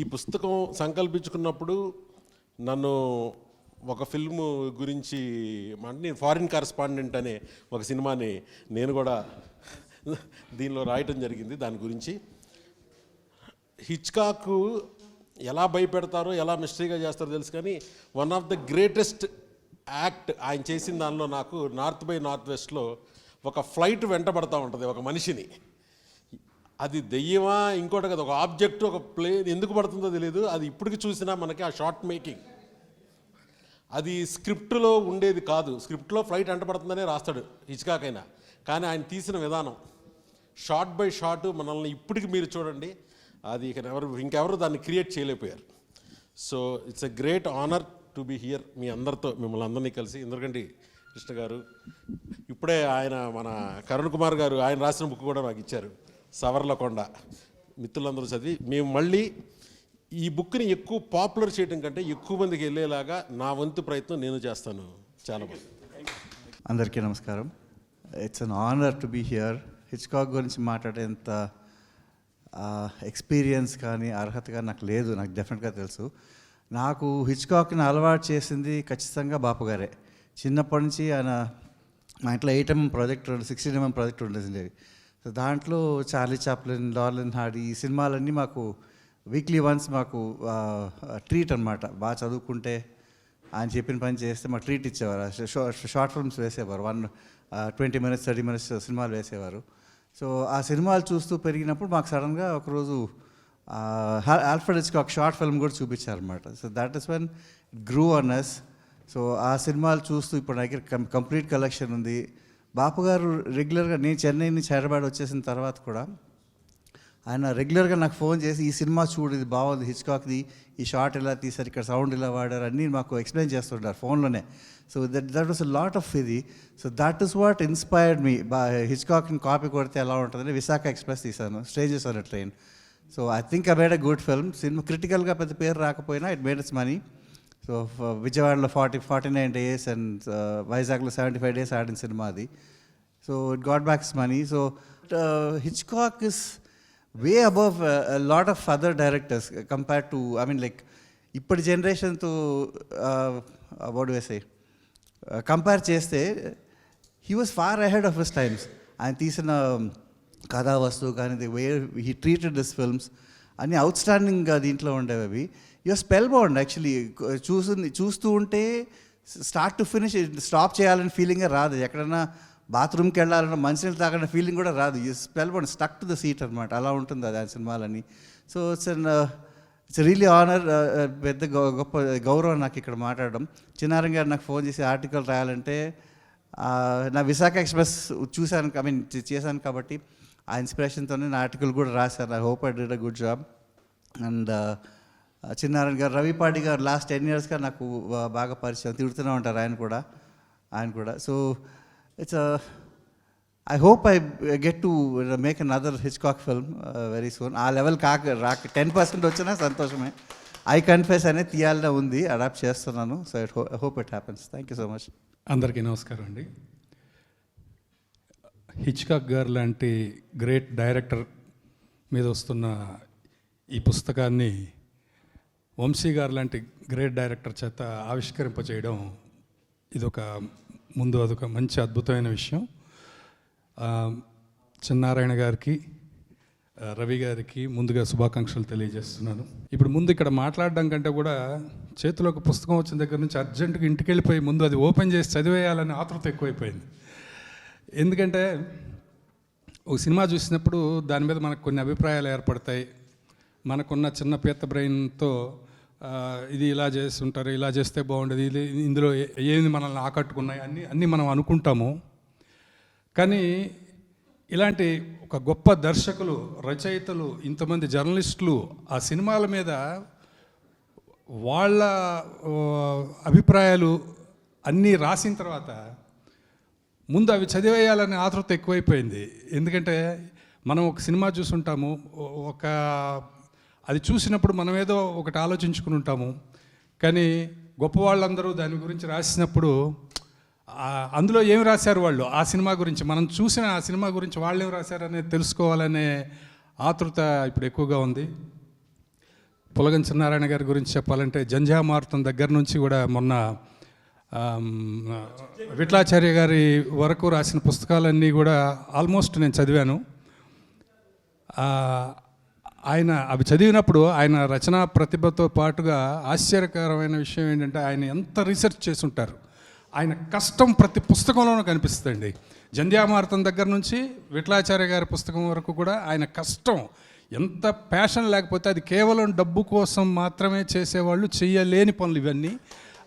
ఈ పుస్తకం సంకల్పించుకున్నప్పుడు నన్ను ఒక ఫిల్మ్ గురించి, అంటే నేను ఫారిన్ కరెస్పాండెంట్ అనే ఒక సినిమాని నేను కూడా దీనిలో రాయటం జరిగింది. దాని గురించి హిచ్కాక్ ఎలా భయపెడతారో, ఎలా మిస్టరీగా చేస్తారో తెలుసు. కానీ one of the greatest act ఆయన చేసిన దానిలో నాకు నార్త్ బై నార్త్ వెస్ట్లో ఒక ఫ్లైట్ వెంటబడతా ఉంటుంది ఒక మనిషిని. అది దెయ్యమా ఇంకోటి కదా, ఒక ఆబ్జెక్ట్, ఒక ప్లేన్ ఎందుకు పడుతుందో తెలియదు. అది ఇప్పటికి చూసినా మనకి ఆ షార్ట్ మేకింగ్ అది స్క్రిప్ట్లో ఉండేది కాదు. స్క్రిప్ట్లో ఫ్లైట్ వెంటబడుతుందనే రాస్తాడు హిచ్కాక్ అయినా. కానీ ఆయన తీసిన విధానం షార్ట్ బై షార్ట్ మనల్ని ఇప్పటికి మీరు చూడండి, అది ఇంకెవరు దాన్ని క్రియేట్ చేయలేకపోయారు. So it's a great honour to be here మీ అందరితో, మిమ్మల్ని అందరినీ కలిసి. ఇంద్రగంటి కృష్ణ గారు, ఇప్పుడే ఆయన మన కరుణ్ కుమార్ గారు ఆయన రాసిన బుక్ కూడా నాకు ఇచ్చారు, సవర్లకొండ. మిత్రులందరూ చదివి మేము మళ్ళీ ఈ బుక్ని ఎక్కువ పాపులర్ చేయడం కంటే ఎక్కువ మందికి వెళ్ళేలాగా నా వంతు ప్రయత్నం నేను చేస్తాను. చాలా బాగుంది. అందరికీ నమస్కారం. It's an honour to be here. Hitchcock గురించి మాట్లాడేంత ఎక్స్పీరియన్స్ కానీ అర్హత కానీ నాకు లేదు. నాకు డెఫినెట్గా తెలుసు. నాకు హిచ్కాక్ని అలవాటు చేసింది ఖచ్చితంగా బాపు గారే. చిన్నప్పటి నుంచి ఆయన మా ఇంట్లో 8mm ప్రాజెక్ట్, 16mm ప్రాజెక్ట్ ఉండేది. సో దాంట్లో Charlie Chaplin, Laurel and Hardy, ఈ సినిమాలన్నీ మాకు వీక్లీ వన్స్ మాకు ట్రీట్ అనమాట. బాగా చదువుకుంటే ఆయన చెప్పిన పని చేస్తే మాకు ట్రీట్ ఇచ్చేవారు. షార్ట్ ఫిల్మ్స్ వేసేవారు, 20 minutes 30 minutes సినిమాలు వేసేవారు. సో ఆ సినిమాలు చూస్తూ పెరిగినప్పుడు మాకు సడన్గా ఒకరోజు ఆల్ఫ్రెడ్ హిచ్కాక్ షార్ట్ ఫిల్మ్ కూడా చూపించారనమాట. So that is when grew on us. So ఆ సినిమాలు చూస్తూ ఇప్పుడు నా దగ్గర కంప్లీట్ కలెక్షన్ ఉంది. బాపు గారు రెగ్యులర్గా, నేను చెన్నై నుంచి హైదరాబాద్ వచ్చేసిన తర్వాత కూడా ఆయన రెగ్యులర్గా నాకు ఫోన్ చేసి ఈ సినిమా చూడు, ఇది బాగుంది, హిచ్కాక్ది, ఈ షార్ట్ ఇలా తీశారు, ఇక్కడ సౌండ్ ఇలా వాడారు, అన్నీ మాకు ఎక్స్ప్లెయిన్ చేస్తుంటారు ఫోన్లోనే. So that was a lot of ఇది. So that is what inspired me. హిచ్కాక్ని కాపీ కొడితే ఎలా ఉంటుందని విశాఖ ఎక్స్ప్రెస్ తీశాను, stages on a train. So I think I made a good film. సినిమా క్రిటికల్గా పెద్ద పేరు రాకపోయినా it made its money. So విజయవాడలో 49 days అండ్ వైజాగ్లో 75 days ఆడిన సినిమా అది. So it got back it's money. So Hitchcock is way above a lot of other directors compared to, I mean, like ఇప్పటి జనరేషన్తో what do I say, compare చేస్తే he was far ahead of his times. ఆయన తీసిన కథా వస్తువు కానీ, the way he treated this films అన్నీ అవుట్స్టాండింగ్గా దీంట్లో ఉండేవి. అవి యువర్ స్పెల్ బౌండ్ యాక్చువల్లీ. చూస్తూ ఉంటే స్టార్ట్ టు ఫినిష్ స్టాప్ చేయాలని ఫీలింగే రాదు. ఎక్కడైనా బాత్రూమ్కి వెళ్ళాలన్న మంచినీళ్ళు తాగన్న ఫీలింగ్ కూడా రాదు. You spell bound, stuck to the seat అనమాట. అలా ఉంటుంది అది ఆ సినిమాలని. సో ఇట్స్ రియలీ ఆనర్, పెద్ద గొప్ప గౌరవం నాకు ఇక్కడ మాట్లాడడం. చిన్నారం గారు నాకు ఫోన్ చేసి ఆర్టికల్ రాయాలంటే నా విశాఖ ఎక్స్ప్రెస్ చూశాను, ఐ మీన్ చేశాను కాబట్టి ఆ ఇన్స్పిరేషన్తోనే నా ఆర్టికల్ కూడా రాశాను. I hope I did a good job. And Chinnarayana గారు, రవిపాటి గారు లాస్ట్ 10 yearsగా నాకు బాగా పరిచయం, తిడుతూనే ఉంటారు ఆయన కూడా. So it's I hope I get to make another Hitchcock film very soon. ఆ లెవెల్ రాక 10% వచ్చినా సంతోషమే. ఐ కన్ఫెస్ అనేది తీయాలనే ఉంది, అడాప్ట్ చేస్తున్నాను. So I hope it happens. Thank you so much. అందరికీ నమస్కారం అండి. హిచ్కాక్ గారు లాంటి గ్రేట్ డైరెక్టర్ మీద వస్తున్న ఈ పుస్తకాన్ని వంశీ గారు లాంటి గ్రేట్ డైరెక్టర్ చేత ఆవిష్కరింపచేయడం అదొక మంచి అద్భుతమైన విషయం. చిన్నారాయణ గారికి, రవి గారికి ముందుగా శుభాకాంక్షలు తెలియజేస్తున్నాను. ఇప్పుడు ముందు ఇక్కడ మాట్లాడడం కంటే కూడా చేతిలో ఒక పుస్తకం వచ్చిన దగ్గర నుంచి అర్జెంటుగా ఇంటికి వెళ్ళిపోయి ముందు అది ఓపెన్ చేసి చదివేయాలనే ఆతృత ఎక్కువైపోయింది. ఎందుకంటే ఒక సినిమా చూసినప్పుడు దాని మీద మనకు కొన్ని అభిప్రాయాలు ఏర్పడతాయి. మనకున్న చిన్న పీత బ్రెయిన్తో ఇది ఇలా చేస్తుంటారు, ఇలా చేస్తే బాగుండేది, ఇది ఇందులో ఏమి మనల్ని ఆకట్టుకున్నాయి అన్నీ మనం అనుకుంటాము. కానీ ఇలాంటి ఒక గొప్ప దర్శకులు, రచయితలు, ఇంతమంది జర్నలిస్టులు ఆ సినిమాల మీద వాళ్ళ అభిప్రాయాలు అన్నీ రాసిన తర్వాత ముందు అవి చదివేయాలనే ఆతృత ఎక్కువైపోయింది. ఎందుకంటే మనం ఒక సినిమా చూసుంటాము, అది చూసినప్పుడు మనం ఏదో ఒకటి ఆలోచించుకుని ఉంటాము. కానీ గొప్ప వాళ్ళందరూ దాని గురించి రాసినప్పుడు అందులో ఏమి రాశారు వాళ్ళు ఆ సినిమా గురించి, మనం చూసిన ఆ సినిమా గురించి వాళ్ళు ఏమి రాశారు అనేది తెలుసుకోవాలనే ఆతృత ఇప్పుడు ఎక్కువగా ఉంది. పులగం చిన్నారాయణ గారి గురించి చెప్పాలంటే జంజామారుతం దగ్గర నుంచి కూడా మొన్న విఠలాచార్య గారి వరకు రాసిన పుస్తకాలన్నీ కూడా ఆల్మోస్ట్ నేను చదివాను. ఆయన అవి చదివినప్పుడు ఆయన రచనా ప్రతిభతో పాటుగా ఆశ్చర్యకరమైన విషయం ఏంటంటే ఆయన ఎంత రీసెర్చ్ చేసి ఉంటారు. ఆయన కష్టం ప్రతి పుస్తకంలోనూ కనిపిస్తుందండి. జంధ్యామారుతం దగ్గర నుంచి విఠలాచార్య గారి పుస్తకం వరకు కూడా ఆయన కష్టం, ఎంత ప్యాషన్ లేకపోతే అది కేవలం డబ్బు కోసం మాత్రమే చేసేవాళ్ళు చేయలేని పనులు ఇవన్నీ.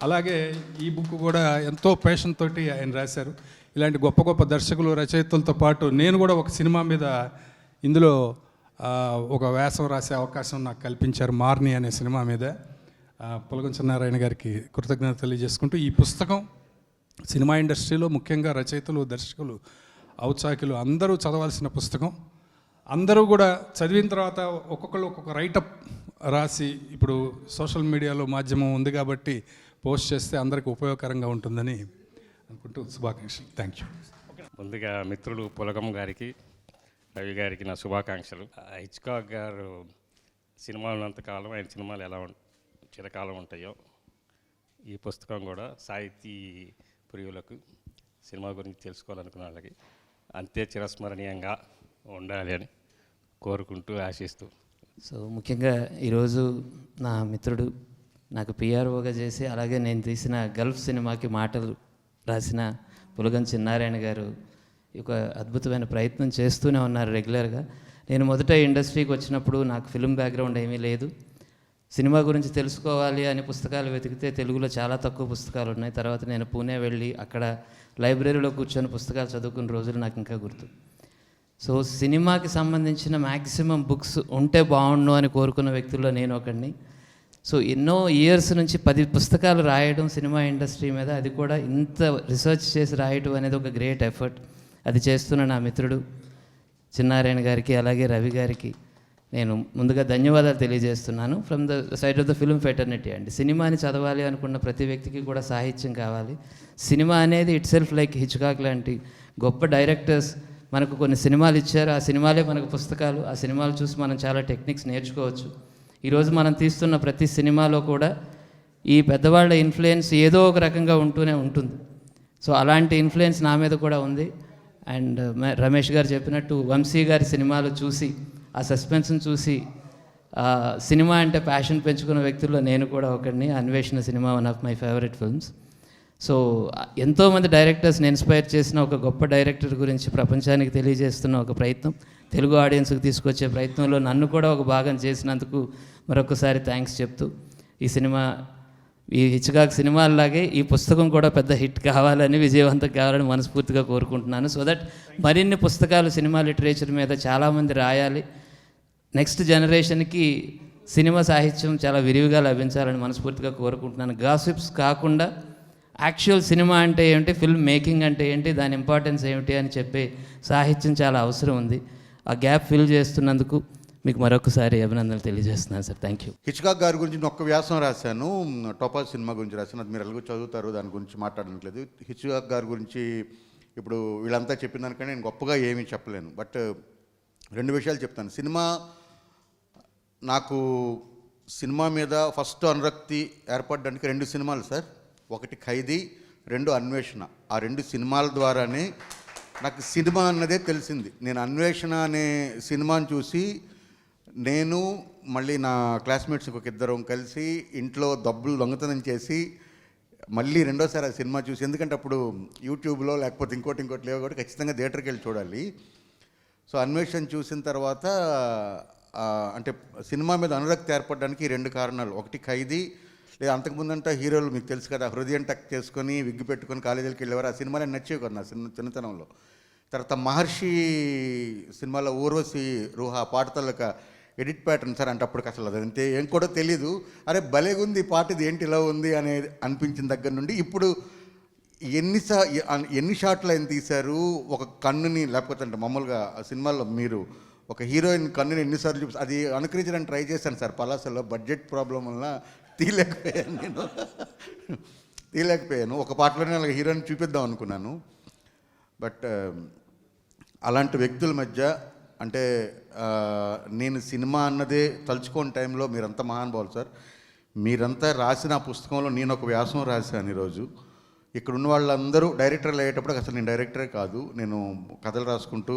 అలాగే ఈ బుక్ కూడా ఎంతో ప్యాషన్ తోటి ఆయన రాశారు. ఇలాంటి గొప్ప గొప్ప దర్శకులు, రచయితలతో పాటు నేను కూడా ఒక సినిమా మీద ఇందులో ఒక వ్యాసం రాసే అవకాశం నాకు కల్పించారు, మార్ని అనే సినిమా మీద. పులగం చిన్నారాయణ గారికి కృతజ్ఞత తెలియజేసుకుంటూ ఈ పుస్తకం సినిమా ఇండస్ట్రీలో ముఖ్యంగా రచయితలు, దర్శకులు, ఔత్సాహికులు అందరూ చదవాల్సిన పుస్తకం. అందరూ కూడా చదివిన తర్వాత ఒక్కొక్కరు ఒక్కొక్క రైటప్ రాసి ఇప్పుడు సోషల్ మీడియాలో మాధ్యమం ఉంది కాబట్టి పోస్ట్ చేస్తే అందరికీ ఉపయోగకరంగా ఉంటుందని అనుకుంటూ శుభాకాంక్షలు. Thank you. ముందుగా మిత్రులు పులగం గారికి, రవి గారికి నా శుభాకాంక్షలు. హిచ్కాక్ గారు సినిమాలు ఉన్నంతకాలం ఆయన సినిమాలు ఎలా చిరకాలం ఉంటాయో ఈ పుస్తకం కూడా సాహితీ ప్రియులకు, సినిమా గురించి తెలుసుకోవాలనుకున్న వాళ్ళకి అంతే చిరస్మరణీయంగా ఉండాలి అని కోరుకుంటూ, ఆశిస్తూ. సో ముఖ్యంగా ఈరోజు నా మిత్రుడు నాకు పిఆర్ఓగా చేసి, అలాగే నేను తీసిన గల్ఫ్ సినిమాకి మాటలు రాసిన పులగం చిన్నారాయణ గారు ఒక అద్భుతమైన ప్రయత్నం చేస్తూనే ఉన్నారు రెగ్యులర్గా. నేను మొదట ఇండస్ట్రీకి వచ్చినప్పుడు నాకు ఫిల్మ్ బ్యాక్గ్రౌండ్ ఏమీ లేదు. సినిమా గురించి తెలుసుకోవాలి అని పుస్తకాలు వెతికితే తెలుగులో చాలా తక్కువ పుస్తకాలు ఉన్నాయి. తర్వాత నేను పూణే వెళ్ళి అక్కడ లైబ్రరీలో కూర్చొని పుస్తకాలు చదువుకున్న రోజులు నాకు ఇంకా గుర్తు. సో సినిమాకి సంబంధించిన మ్యాక్సిమం బుక్స్ ఉంటే బాగుండు అని కోరుకున్న వ్యక్తుల్లో నేను ఒకడిని. సో ఎన్నో ఇయర్స్ నుంచి 10 పుస్తకాలు రాయడం సినిమా ఇండస్ట్రీ మీద, అది కూడా ఇంత రీసెర్చ్ చేసి రాయడం అనేది ఒక గ్రేట్ ఎఫర్ట్. అది చేస్తున్న నా మిత్రుడు చిన్నారాయణ గారికి, అలాగే రవి గారికి నేను ముందుగా ధన్యవాదాలు తెలియజేస్తున్నాను. From the side of the film fraternity అండి. సినిమాని చదవాలి అనుకున్న ప్రతి వ్యక్తికి కూడా సాహిత్యం కావాలి. సినిమా అనేది ఇట్ సెల్ఫ్ లైక్ హిచ్కాక్ లాంటి గొప్ప డైరెక్టర్స్ మనకు కొన్ని సినిమాలు ఇచ్చారు. ఆ సినిమాలే మనకు పుస్తకాలు. ఆ సినిమాలు చూసి మనం చాలా టెక్నిక్స్ నేర్చుకోవచ్చు. ఈరోజు మనం తీస్తున్న ప్రతి సినిమాలో కూడా ఈ పెద్దవాళ్ళ ఇన్ఫ్లుయెన్స్ ఏదో ఒక రకంగా ఉంటూనే ఉంటుంది. సో అలాంటి ఇన్ఫ్లుయెన్స్ నా మీద కూడా ఉంది. అండ్ రమేష్ గారు చెప్పినట్టు వంశీ గారి సినిమాలు చూసి, ఆ సస్పెన్స్ని చూసి సినిమా అంటే ప్యాషన్ పెంచుకున్న వ్యక్తుల్లో నేను కూడా ఒకడిని. అన్వేషణ cinema one of my favourite films. So ఎంతోమంది డైరెక్టర్స్ని ఇన్స్పైర్ చేసిన ఒక గొప్ప డైరెక్టర్ గురించి ప్రపంచానికి తెలియజేస్తున్న ఒక ప్రయత్నం, తెలుగు ఆడియన్స్కి తీసుకొచ్చే ప్రయత్నంలో నన్ను కూడా ఒక భాగం చేసినందుకు మరొకసారి థ్యాంక్స్ చెప్తూ, ఈ హిచ్కాక్ సినిమాలాగే ఈ పుస్తకం కూడా పెద్ద హిట్ కావాలని, విజయవంతం కావాలని మనస్ఫూర్తిగా కోరుకుంటున్నాను. సో దట్ మరిన్ని పుస్తకాలు సినిమా లిటరేచర్ మీద చాలామంది రాయాలి. నెక్స్ట్ జనరేషన్కి సినిమా సాహిత్యం చాలా విరివిగా లభించాలని మనస్ఫూర్తిగా కోరుకుంటున్నాను. గాసిప్స్ కాకుండా యాక్చువల్ సినిమా అంటే ఏమిటి, ఫిల్మ్ మేకింగ్ అంటే ఏంటి, దాని ఇంపార్టెన్స్ ఏమిటి అని చెప్పే సాహిత్యం చాలా అవసరం ఉంది. ఆ గ్యాప్ ఫిల్ చేస్తున్నందుకు మీకు మరొకసారి అభినందనలు తెలియజేస్తున్నాను సార్. Thank you. హిచ్కాక్ గారి గురించి నేను ఒక్క వ్యాసం రాశాను, టోపాజ్ సినిమా గురించి రాశాను. అది మీరు ఎలాగో చదువుతారు, దాని గురించి మాట్లాడట్లేదు. హిచ్కాక్ గారి గురించి ఇప్పుడు వీళ్ళంతా చెప్పిన దానికంటే నేను గొప్పగా ఏమీ చెప్పలేను. బట్ 2 విషయాలు చెప్తాను. నాకు సినిమా మీద ఫస్ట్ అనురక్తి ఏర్పడడానికి 2 సినిమాలు సార్. ఒకటి ఖైదీ, 2 అన్వేషణ. ఆ 2 సినిమాల ద్వారానే నాకు సినిమా అన్నదే తెలిసింది. నేను అన్వేషణ అనే సినిమాని చూసి, నేను మళ్ళీ నా క్లాస్మేట్స్ ఒక 2 కలిసి ఇంట్లో దొంగతనం చేసి మళ్ళీ రెండోసారి ఆ సినిమా చూసి, ఎందుకంటే అప్పుడు యూట్యూబ్లో లేకపోతే ఇంకోటి లేవు కాబట్టి ఖచ్చితంగా థియేటర్కి వెళ్ళి చూడాలి. సో అన్వేషణ చూసిన తర్వాత అంటే సినిమా మీద అనురక్తి ఏర్పడడానికి 2 కారణాలు. ఒకటి ఖైదీ, లేదా అంతకుముందంటే హీరోలు మీకు తెలుసు కదా, హృదయం టక్ చేసుకొని విగ్గు పెట్టుకొని కాలేజీలకు వెళ్ళేవారు. ఆ సినిమాలో నచ్చేవి కదా నా చిన్నతనంలో. తర్వాత మహర్షి సినిమాలో ఊర్వశి రూహా పాటతలక ఎడిట్ ప్యాటర్న్ సార్. అంటే అప్పటికి అసలు అదంతే ఏం కూడా తెలీదు. అరే భలేగుంది ఈ పాట, ఇది ఏంటి ఇలా ఉంది అనేది అనిపించిన దగ్గర నుండి ఇప్పుడు ఎన్ని షాట్లు ఆయన తీశారు. ఒక కన్నుని, లేకపోతే అంటే మామూలుగా ఆ సినిమాలో మీరు ఒక హీరోయిన్ కన్నుని ఎన్నిసార్లు చూపిస్తారు, అది అనుకరించడానికి ట్రై చేశాను సార్. పలాసలో బడ్జెట్ ప్రాబ్లం వల్ల తీయలేకపోయాను. ఒక పాటలోనే అలాగే హీరోయిన్ చూపిద్దాం అనుకున్నాను. బట్ అలాంటి వ్యక్తుల మధ్య అంటే నేను సినిమా అన్నదే తలుచుకోని టైంలో మీరంతా మహానుభావులు సార్. మీరంతా రాసిన ఆ పుస్తకంలో నేను ఒక వ్యాసం రాశాను ఈరోజు. ఇక్కడ ఉన్న వాళ్ళందరూ డైరెక్టర్లు అయ్యేటప్పుడు అసలు నేను డైరెక్టరే కాదు, నేను కథలు రాసుకుంటూ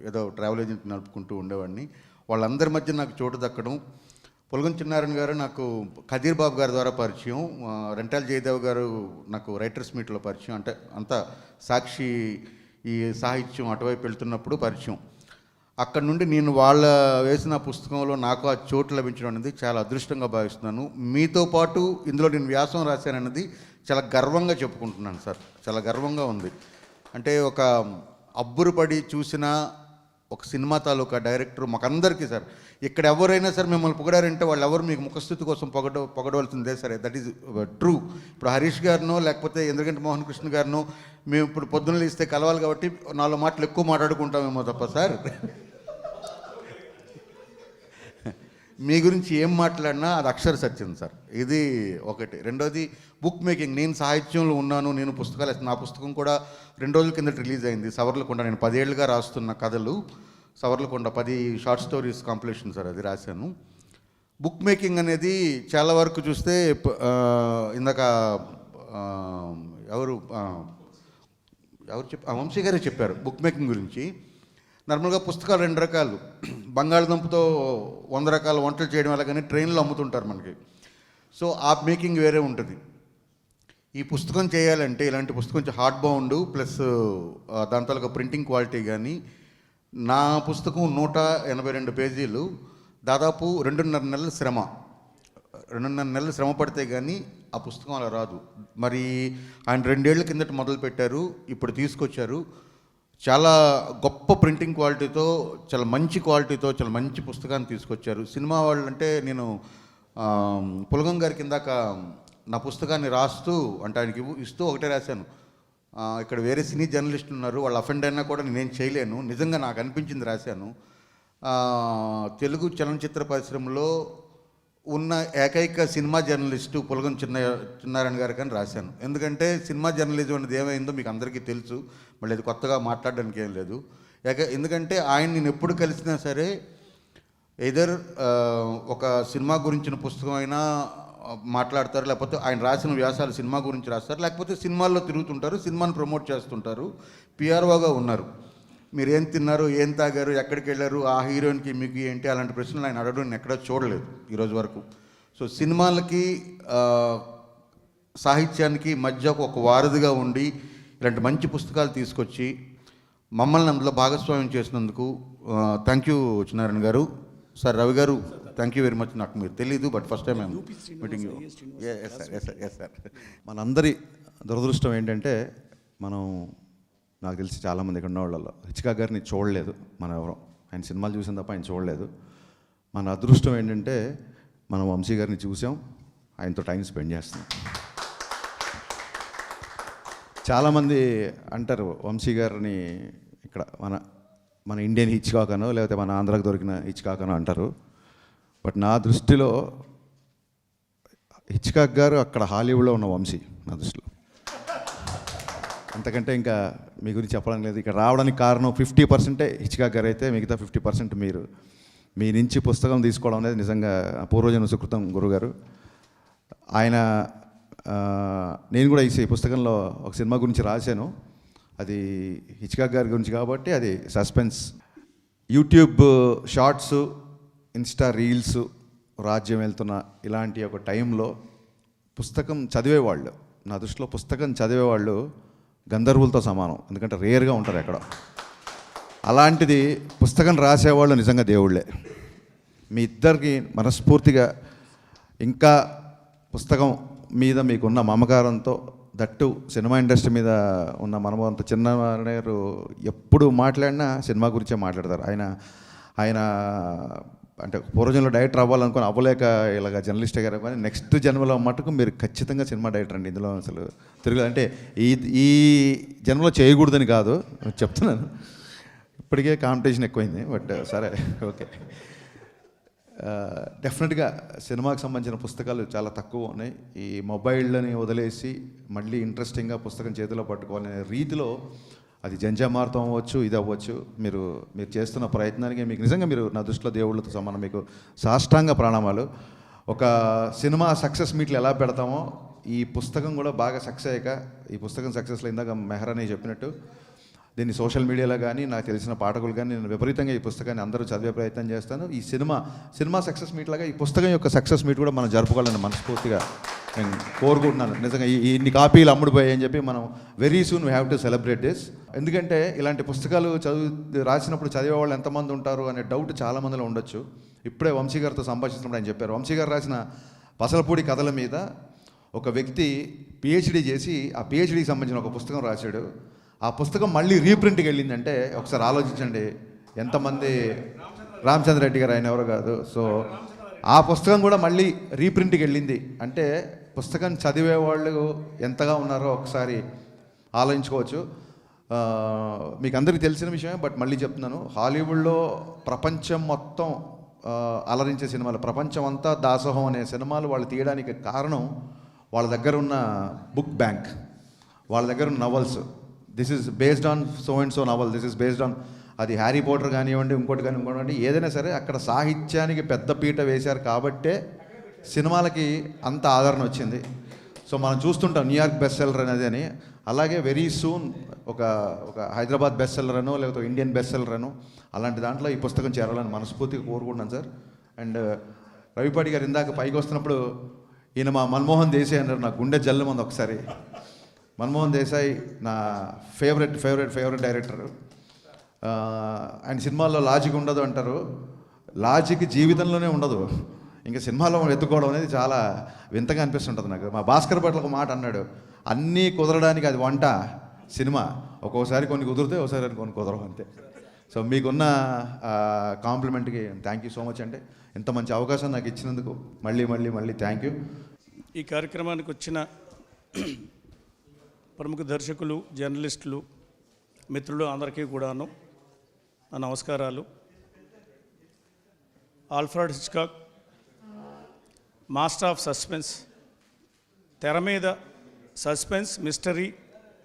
ఏదో ట్రావెల్ ఏజెంట్ నడుపుకుంటూ ఉండేవాడిని. వాళ్ళందరి మధ్య నాకు చోటు దక్కడం, పులగం చిన్నారాయణ గారు నాకు కదీర్ బాబు గారి ద్వారా పరిచయం, రెంటాల జయదేవ్ గారు నాకు రైటర్స్ మీట్లో పరిచయం. అంటే అంతా సాక్షి ఈ సాహిత్యం అటువైపు వెళ్తున్నప్పుడు పరిచయం. అక్కడ నుండి నేను వాళ్ళ వేసిన పుస్తకంలో నాకు ఆ చోటు లభించడం అనేది చాలా అదృష్టంగా భావిస్తున్నాను. మీతో పాటు ఇందులో నేను వ్యాసం రాశానన్నది చాలా గర్వంగా చెప్పుకుంటున్నాను సార్. చాలా గర్వంగా ఉంది. అంటే ఒక అబ్బురుపడి చూసిన ఒక సినిమా తాలూకా డైరెక్టర్ మాకందరికీ సార్, ఇక్కడ ఎవరైనా సరే మిమ్మల్ని పొగడారంటే వాళ్ళు ఎవరు మీకు ముఖస్థుతి కోసం పొగడవలసిందే సరే. That is true. ఇప్పుడు హరీష్ గారినో లేకపోతే ఇంద్రగంటి మోహన్ కృష్ణ గారినో మేము ఇప్పుడు పొద్దున్న ఇస్తే కలవాలి కాబట్టి 4 మాటలు ఎక్కువ మాట్లాడుకుంటామేమో తప్ప సార్ మీ గురించి ఏం మాట్లాడినా అది అక్షర సత్యం సార్. ఇది ఒకటి. రెండోది బుక్ మేకింగ్. నేను సాహిత్యంలో ఉన్నాను, నేను పుస్తకాలు, నా పుస్తకం కూడా 2 రోజుల కిందట రిలీజ్ అయింది. సవర్లకొండ, నేను 10 ఏళ్ళుగా రాస్తున్న కథలు సవర్లకొండ 10 షార్ట్ స్టోరీస్ కాంపిటీషన్ సార్, అది రాశాను. బుక్ మేకింగ్ అనేది చాలా వరకు చూస్తే ఇందాక ఎవరు వంశీ గారే చెప్పారు బుక్ మేకింగ్ గురించి. నార్మల్గా పుస్తకాలు 2 రకాలు, బంగాళదుంపతో 100 రకాల వంటలు చేయడం అలాగని ట్రైన్లో అమ్ముతుంటారు మనకి. సో ఆ మేకింగ్ వేరే ఉంటుంది. ఈ పుస్తకం చేయాలంటే ఇలాంటి పుస్తకం కొంచెం హార్డ్ బౌండ్ ప్లస్ దాని తాలూకా ప్రింటింగ్ క్వాలిటీ కానీ, నా పుస్తకం 182 పేజీలు, దాదాపు 2.5 నెలల శ్రమ. 2.5 నెలలు శ్రమ పడితే కానీ ఆ పుస్తకం అలా రాదు. మరి ఆయన 2 ఏళ్ల కిందట మొదలు పెట్టారు, ఇప్పుడు తీసుకొచ్చారు. చాలా గొప్ప ప్రింటింగ్ క్వాలిటీతో, చాలా మంచి క్వాలిటీతో, చాలా మంచి పుస్తకాన్ని తీసుకొచ్చారు. సినిమా వాళ్ళు అంటే నేను పులగం గారి కిందాక నా పుస్తకాన్ని రాస్తూ అంటే ఆయనకి ఇస్తూ ఒకటే రాశాను, ఇక్కడ వేరే సినీ జర్నలిస్టులు ఉన్నారు, వాళ్ళు అఫెండ్ అయినా కూడా నేనేం చేయలేను, నిజంగా నాకు అనిపించింది రాశాను. తెలుగు చలనచిత్ర పరిశ్రమలో ఉన్న ఏకైక సినిమా జర్నలిస్టు పులగం చిన్నారాయణ గారికి అని రాశాను. ఎందుకంటే సినిమా జర్నలిజం అనేది ఏమైందో మీకు అందరికీ తెలుసు, మళ్ళీ అది కొత్తగా మాట్లాడడానికి ఏం లేదు. ఎందుకంటే ఆయన నేను ఎప్పుడు కలిసినా సరే ఎదర్ ఒక సినిమా గురించిన పుస్తకం అయినా మాట్లాడతారు, లేకపోతే ఆయన రాసిన వ్యాసాలు సినిమా గురించి రాస్తారు, లేకపోతే సినిమాల్లో తిరుగుతుంటారు, సినిమాని ప్రమోట్ చేస్తుంటారు. పిఆర్ఓగా ఉన్నారు. మీరు ఏం తిన్నారు, ఏం తాగారు, ఎక్కడికి వెళ్ళారు, ఆ హీరోయిన్కి మీకు ఏంటి, అలాంటి ప్రశ్నలు ఆయన అడగడం నేను ఎక్కడా చూడలేదు ఈరోజు వరకు. సో సినిమాలకి సాహిత్యానికి మధ్య ఒక వారధిగా ఉండి ఇలాంటి మంచి పుస్తకాలు తీసుకొచ్చి మమ్మల్ని అందులో భాగస్వామ్యం చేసినందుకు థ్యాంక్ యూ చిన్నారాయణ గారు. సార్ రవి గారు, థ్యాంక్ యూ వెరీ మచ్. నాకు మీరు తెలీదు, but first time meeting you. Yes sir. మనందరి దురదృష్టం ఏంటంటే మనం, నాకు తెలిసి చాలామంది ఇక్కడ ఉన్న వాళ్ళలో హిచ్కాక్ గారిని చూడలేదు మనం ఎవరో. ఆయన సినిమాలు చూసిన తప్ప ఆయన చూడలేదు. మన అదృష్టం ఏంటంటే మనం వంశీ గారిని చూసాం, ఆయనతో టైం స్పెండ్ చేస్తున్నాం. చాలామంది అంటారు వంశీ గారిని ఇక్కడ మన ఇండియన్ హిచ్కాక్ అనో లేకపోతే మన ఆంధ్రాకి దొరికిన హిచ్కాక్ అనో అంటారు. బట్ నా దృష్టిలో హిచ్కాక్ గారు అక్కడ హాలీవుడ్లో ఉన్న వంశీ నా దృష్టిలో. అంతకంటే ఇంకా మీ గురించి చెప్పడం లేదు. ఇక్కడ రావడానికి కారణం 50% హిచ్కాక్ గారు అయితే మిగతా 50% మీరు మీ నుంచి పుస్తకం తీసుకోవడం అనేది నిజంగా పూర్వజన్మ సుకృతం గురుగారు. ఆయన నేను కూడా ఈ పుస్తకంలో ఒక సినిమా గురించి రాశాను, అది హిచ్కాక్ గారి గురించి కాబట్టి అది suspense. YouTube shorts, Insta reels రాజ్యం వెళ్తున్న ఇలాంటి ఒక టైంలో పుస్తకం చదివేవాళ్ళు, నా దృష్టిలో పుస్తకం చదివేవాళ్ళు గంధర్వులతో సమానం. ఎందుకంటే రేర్గా ఉంటారు ఎక్కడ. అలాంటిది పుస్తకం రాసేవాళ్ళు నిజంగా దేవుళ్ళే. మీ ఇద్దరికి మనస్ఫూర్తిగా ఇంకా పుస్తకం మీద మీకున్న మమకారంతో, దట్టు సినిమా ఇండస్ట్రీ మీద ఉన్న మనమంత చిన్నవారు ఎప్పుడు మాట్లాడినా సినిమా గురించే మాట్లాడతారు. ఆయన అంటే పూర్వజన్మలో డైరెక్టర్ అవ్వాలనుకుని అవ్వలేక ఇలాగ జర్నలిస్ట్ గారు, కానీ నెక్స్ట్ జన్మలో మటుకు మీరు ఖచ్చితంగా సినిమా డైరెక్టర్ అండి. ఇందులో అసలు తిరుగు అంటే ఈ జన్మలో చేయకూడదని కాదు చెప్తున్నాను. ఇప్పటికే కాంపిటీషన్ ఎక్కువైంది, బట్ సరే ఓకే. డెఫినెట్గా సినిమాకి సంబంధించిన పుస్తకాలు చాలా తక్కువ ఉన్నాయి. ఈ మొబైల్ని వదిలేసి మళ్ళీ ఇంట్రెస్టింగ్గా పుస్తకం చేతిలో పట్టుకోవాలనే రీతిలో అది జంజామార్తం అవ్వచ్చు, ఇది అవ్వచ్చు, మీరు చేస్తున్న ప్రయత్నానికి మీకు నిజంగా మీరు నా దృష్టిలో దేవుళ్ళతో సమానం. మీకు సాష్టాంగ ప్రణామాలు. ఒక సినిమా సక్సెస్ మీట్లు ఎలా పెడతామో ఈ పుస్తకం కూడా బాగా సక్సెస్ అయ్యాక, ఈ పుస్తకం సక్సెస్లో ఇందాక మెహరాని చెప్పినట్టు దీన్ని సోషల్ మీడియాలో కానీ నాకు తెలిసిన పాఠకులు కానీ నేను విపరీతంగా ఈ పుస్తకాన్ని అందరూ చదివే ప్రయత్నం చేస్తాను. ఈ సినిమా సక్సెస్ మీట్ లాగా ఈ పుస్తకం యొక్క సక్సెస్ మీట్ కూడా మనం జరుపుకోవాలని మనస్ఫూర్తిగా నేను కోరుకుంటున్నాను. నిజంగా ఇన్ని కాపీలు అమ్ముడుపోయాయని చెప్పి మనం very soon we have to celebrate this. ఎందుకంటే ఇలాంటి పుస్తకాలు రాసినప్పుడు చదివే వాళ్ళు ఎంతమంది ఉంటారు అనే డౌట్ చాలామందిలో ఉండొచ్చు. ఇప్పుడే వంశీ గారితో సంభాషిస్తున్నప్పుడు ఆయన చెప్పారు, వంశీ గారు రాసిన పసలపూడి కథల మీద ఒక వ్యక్తి పిహెచ్డీ చేసి ఆ పిహెచ్డీకి సంబంధించిన ఒక పుస్తకం రాశాడు. ఆ పుస్తకం మళ్ళీ రీప్రింట్కి వెళ్ళిందంటే ఒకసారి ఆలోచించండి ఎంతమంది. రామచంద్ర రెడ్డి గారు, ఆయన ఎవరు కాదు. సో ఆ పుస్తకం కూడా మళ్ళీ రీప్రింట్కి వెళ్ళింది అంటే పుస్తకం చదివే వాళ్ళు ఎంతగా ఉన్నారో ఒకసారి ఆలోచించుకోవచ్చు. మీకు అందరికీ తెలిసిన విషయమే, బట్ మళ్ళీ చెప్తున్నాను, హాలీవుడ్లో ప్రపంచం మొత్తం అలరించే సినిమాలు, ప్రపంచం అంతా దాసోహం అనే సినిమాలు వాళ్ళు తీయడానికి కారణం వాళ్ళ దగ్గర ఉన్న బుక్ బ్యాంక్, వాళ్ళ దగ్గర ఉన్న novels. This is based on so and so novel, this is based on, అది హ్యారీ పోటర్ కానివ్వండి, ఇంకోటి కానివ్వండి, ఏదైనా సరే అక్కడ సాహిత్యానికి పెద్ద పీట వేశారు కాబట్టే సినిమాలకి అంత ఆదరణ వచ్చింది. సో మనం చూస్తుంటాం న్యూయార్క్ బెస్ట్ సెల్లర్ అనేది అని. అలాగే వెరీ సూన్ ఒక హైదరాబాద్ బెస్ట్ సెల్లర్ అనో లేకపోతే ఇండియన్ బెస్ట్ సెల్లర్ అనో అలాంటి దాంట్లో ఈ పుస్తకం చేరాలని మనస్ఫూర్తిగా కోరుకుంటున్నాను సార్. అండ్ రవిపాటి గారు ఇందాక పైకి వస్తున్నప్పుడు ఈయన మా మన్మోహన్ దేశాయ్ అన్నారు, నా గుండె జల్లుమంది ఒకసారి. మన్మోహన్ దేశాయ్ నా ఫేవరెట్ డైరెక్టర్. ఆయన సినిమాల్లో లాజిక్ ఉండదు అంటారు, లాజిక్ జీవితంలోనే ఉండదు, ఇంకా సినిమాలో ఎత్తుకోవడం అనేది చాలా వింతగా అనిపిస్తుంటుంది నాకు. మా భాస్కర్ భట్ల ఒక మాట అన్నాడు, అన్నీ కుదరడానికి అది వంట సినిమా, ఒక్కోసారి కొన్ని కుదిరితే ఒకసారి కొన్ని కుదరవు అంతే. సో మీకున్న కాంప్లిమెంట్కి థ్యాంక్ యూ సో మచ్ అండి. ఇంత మంచి అవకాశం నాకు ఇచ్చినందుకు మళ్ళీ థ్యాంక్ యూ. ఈ కార్యక్రమానికి వచ్చిన ప్రముఖ దర్శకులు, జర్నలిస్టులు, మిత్రులు అందరికీ కూడాను నా నమస్కారాలు. Alfred Hitchcock master of suspense, తెర మీద సస్పెన్స్, మిస్టరీ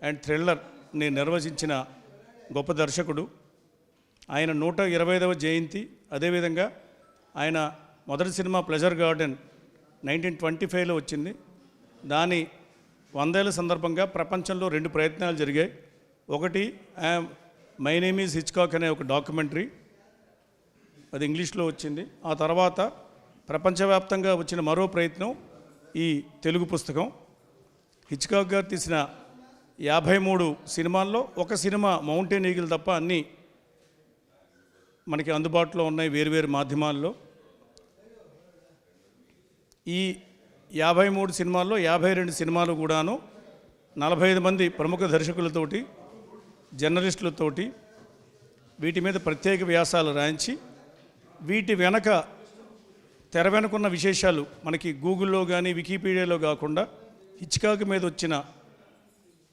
అండ్ థ్రిల్లర్ని నిర్వచించిన గొప్ప దర్శకుడు. ఆయన 125వ జయంతి, అదేవిధంగా ఆయన మొదటి సినిమా ప్లెజర్ గార్డెన్ 1925లో వచ్చింది. దాని 100 ఏళ్ల సందర్భంగా ప్రపంచంలో 2 ప్రయత్నాలు జరిగాయి. ఒకటి మై నేమ్ ఈజ్ హిచ్కాక్ అనే ఒక డాక్యుమెంటరీ, అది ఇంగ్లీష్లో వచ్చింది. ఆ తర్వాత ప్రపంచవ్యాప్తంగా వచ్చిన మరో ప్రయత్నం ఈ తెలుగు పుస్తకం. హిచ్కాక్ గారు తీసిన 53 సినిమాల్లో ఒక సినిమా మౌంటైన్ ఈగిల్ తప్ప అన్నీ మనకి అందుబాటులో ఉన్నాయి వేరువేరు మాధ్యమాల్లో. ఈ 53 సినిమాల్లో 52 సినిమాలు కూడాను 45 మంది ప్రముఖ దర్శకులతోటి, జర్నలిస్టులతోటి వీటి మీద ప్రత్యేక వ్యాసాలు రాయించి, వీటి వెనక తెర వెనుకున్న విశేషాలు మనకి గూగుల్లో కానీ వికీపీడియాలో కాకుండా హిచ్కాక్ మీద వచ్చిన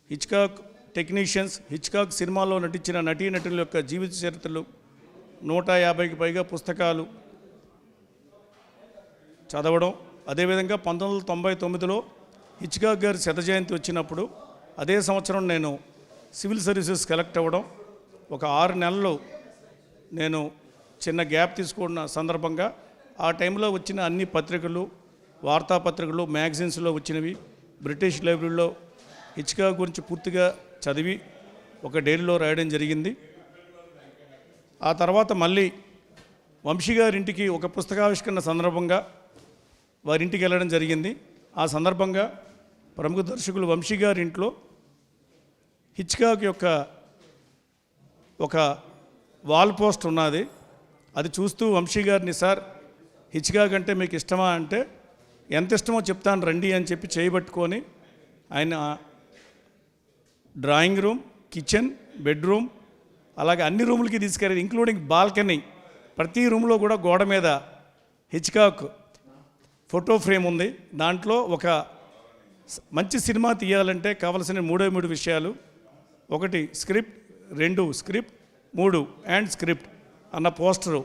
హిచ్కాక్ టెక్నీషియన్స్, హిచ్కాక్ సినిమాలో నటించిన నటీనటుల యొక్క జీవిత చరిత్రలు, 150కి పైగా పుస్తకాలు చదవడం. అదేవిధంగా 1999లో హిచ్కాక్ గారి 100వ జయంతి వచ్చినప్పుడు, అదే సంవత్సరం నేను సివిల్ సర్వీసెస్ కలెక్ట్ అవ్వడం, ఒక 6 నెలలు నేను చిన్న గ్యాప్ తీసుకున్న సందర్భంగా ఆ టైంలో వచ్చిన అన్ని పత్రికలు, వార్తాపత్రికలు, మ్యాగజైన్స్లో వచ్చినవి, బ్రిటిష్ లైబ్రరీలో హిచ్కాక్ గురించి పూర్తిగా చదివి ఒక డైరీలో రాయడం జరిగింది. ఆ తర్వాత మళ్ళీ వంశీ గారింటికి ఒక పుస్తకావిష్కరణ సందర్భంగా వారింటికి వెళ్ళడం జరిగింది. ఆ సందర్భంగా ప్రముఖ దర్శకులు వంశీ గారి ఇంట్లో హిచ్కాక్ యొక్క ఒక వాల్ పోస్ట్ ఉన్నది. అది చూస్తూ వంశీ గారిని, సార్ హిచ్కాక్ అంటే మీకు ఇష్టమా అంటే, ఎంత ఇష్టమో చెప్తాను రండి అని చెప్పి చేయబట్టుకొని ఆయన డ్రాయింగ్ రూమ్, కిచెన్, బెడ్రూమ్, అలాగే అన్ని రూములకి తీసుకెళ్ళారు, ఇంక్లూడింగ్ బాల్కనీ. ప్రతి రూమ్లో కూడా గోడ మీద హిచ్కాక్ ఫోటో ఫ్రేమ్ ఉంది. దాంట్లో ఒక మంచి సినిమా తీయాలంటే కావలసిన 3 విషయాలు: 1 స్క్రిప్ట్, 2 స్క్రిప్ట్, 3 అండ్ స్క్రిప్ట్ అన్న పోస్టరు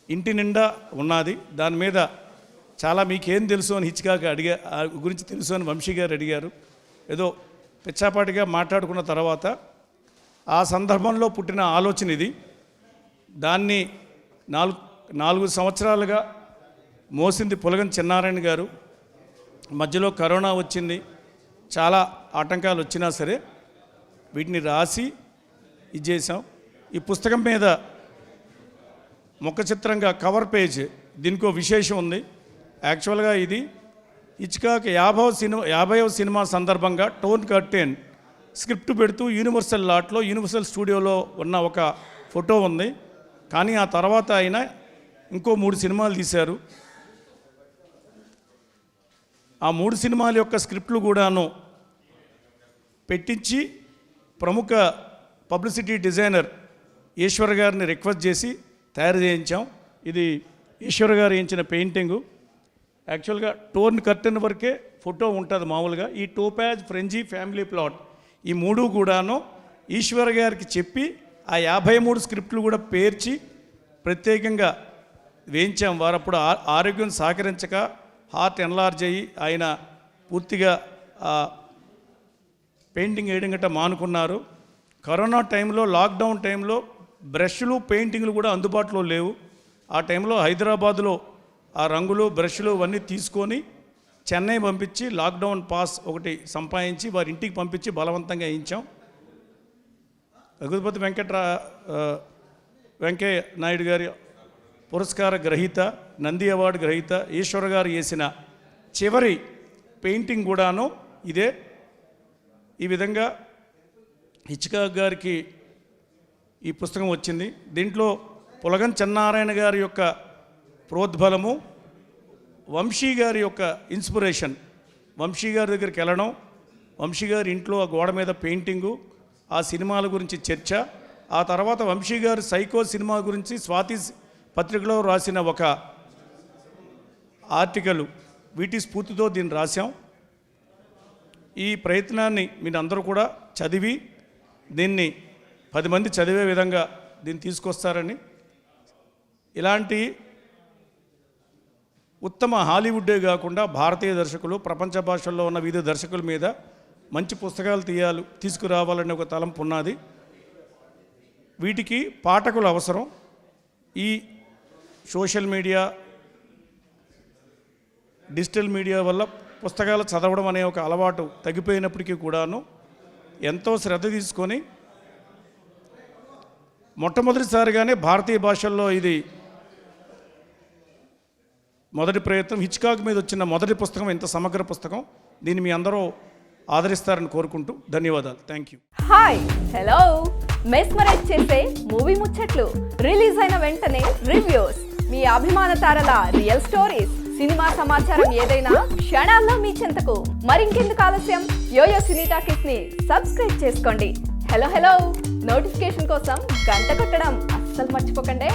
ఇంటి నిండా ఉన్నది. దాని మీద చాలా మీకేం తెలుసు అని హిచ్కాక్ గురించి తెలుసు అని వంశీ గారు అడిగారు. ఏదో పిచ్చాపాటిగా మాట్లాడుకున్న తర్వాత ఆ సందర్భంలో పుట్టిన ఆలోచన ఇది. దాన్ని 4 సంవత్సరాలుగా మోసింది పులగం చిన్నారాయణ గారు. మధ్యలో కరోనా వచ్చింది, చాలా ఆటంకాలు వచ్చినా సరే వీటిని రాసి ఇది చేసాం. ఈ పుస్తకం మీద ముఖ చిత్రంగా కవర్ పేజ్, దీనికో విశేషం ఉంది. యాక్చువల్గా ఇది హిచ్కాక్ 50వ సినిమా సందర్భంగా టోన్ కర్టెన్ స్క్రిప్ట్ పెడుతూ యూనివర్సల్ లాట్లో, యూనివర్సల్ స్టూడియోలో ఉన్న ఒక ఫోటో ఉంది. కానీ ఆ తర్వాత ఆయన ఇంకో 3 సినిమాలు తీశారు. ఆ 3 సినిమాల యొక్క స్క్రిప్ట్లు కూడాను పెట్టించి ప్రముఖ పబ్లిసిటీ డిజైనర్ ఈశ్వర్ గారిని రిక్వెస్ట్ చేసి తయారు చేయించాం. ఇది ఈశ్వర్ గారు వేయించిన పెయింటింగు. యాక్చువల్గా టోర్న్ కర్టెన్ వరకే ఫోటో ఉంటుంది మామూలుగా. ఈ టోపాజ్, ఫ్రెంజీ, ఫ్యామిలీ ప్లాట్, ఈ 3 కూడాను ఈశ్వర్ గారికి చెప్పి ఆ 53 స్క్రిప్ట్లు కూడా పేర్చి ప్రత్యేకంగా వేయించాం. వారప్పుడు ఆరోగ్యం సహకరించక హార్ట్ ఎన్లార్జ్ అయ్యి ఆయన పూర్తిగా పెయింటింగ్ వేయడం గట్రా మానుకున్నారు. కరోనా టైంలో, లాక్డౌన్ టైంలో బ్రష్లు, పెయింటింగ్లు కూడా అందుబాటులో లేవు. ఆ టైంలో హైదరాబాదులో ఆ రంగులు, బ్రష్లు అవన్నీ తీసుకొని చెన్నై పంపించి లాక్డౌన్ పాస్ ఒకటి సంపాదించి వారి ఇంటికి పంపించి బలవంతంగా వేయించాం. రఘుపతి వెంకయ్య నాయుడు గారి పురస్కార గ్రహీత, నంది అవార్డు గ్రహీత ఈశ్వర్ గారు వేసిన చివరి పెయింటింగ్ కూడాను ఇదే. ఈ విధంగా హిచ్కాక్ గారికి ఈ పుస్తకం వచ్చింది. దీంట్లో పులగం చెన్నారాయణ గారి యొక్క ప్రోద్బలము, వంశీ గారి యొక్క ఇన్స్పిరేషన్, వంశీ గారి దగ్గరికి వెళ్ళడం, వంశీ గారి ఇంట్లో ఆ గోడ మీద పెయింటింగు, ఆ సినిమాల గురించి చర్చ, ఆ తర్వాత వంశీ గారు సైకో సినిమా గురించి స్వాతి పత్రికలో రాసిన ఒక ఆర్టికల్, వీటి స్ఫూర్తితో దీన్ని రాశాం. ఈ ప్రయత్నాన్ని మీరు అందరూ కూడా చదివి దీన్ని 10 మంది చదివే విధంగా దీన్ని తీసుకొస్తారని, ఇలాంటి ఉత్తమ హాలీవుడ్డే కాకుండా భారతీయ దర్శకులు, ప్రపంచ భాషల్లో ఉన్న వివిధ దర్శకుల మీద మంచి పుస్తకాలు తీసుకురావాలనే ఒక తలంపు ఉన్నది. వీటికి పాఠకులు అవసరం. ఈ సోషల్ మీడియా, డిజిటల్ మీడియా వల్ల పుస్తకాలు చదవడం అనే ఒక అలవాటు తగ్గిపోయినప్పటికీ కూడాను ఎంతో శ్రద్ధ తీసుకొని మొట్టమొదటిసారిగానే భారతీయ భాషల్లో ఇది మొదటి ప్రయత్నం. హిచ్కాక్ మీద వచ్చిన మొదటి పుస్తకం, ఇంత సమగ్ర పుస్తకం. దీన్ని మీ అందరూ ఆదరిస్తారని కోరుకుంటూ ధన్యవాదాలు. Thank you. Hi, hello. Mesmerize చేసే మూవీ ముచ్చట్లు, రిలీజ్ అయిన వెంటనే రివ్యూస్, మీ అభిమాన తారల రియల్ స్టోరీస్, సినిమా సమాచారం ఏదైనా క్షణాల్లో మీ చెంతకు. మరింకెందుకు ఆలస్యం, యోయో సినీ టాకీస్ ని సబ్స్క్రైబ్ చేసుకోండి. హలో హలో నోటిఫికేషన్ కోసం గంట కొట్టడం అస్సలు మర్చిపోకండి.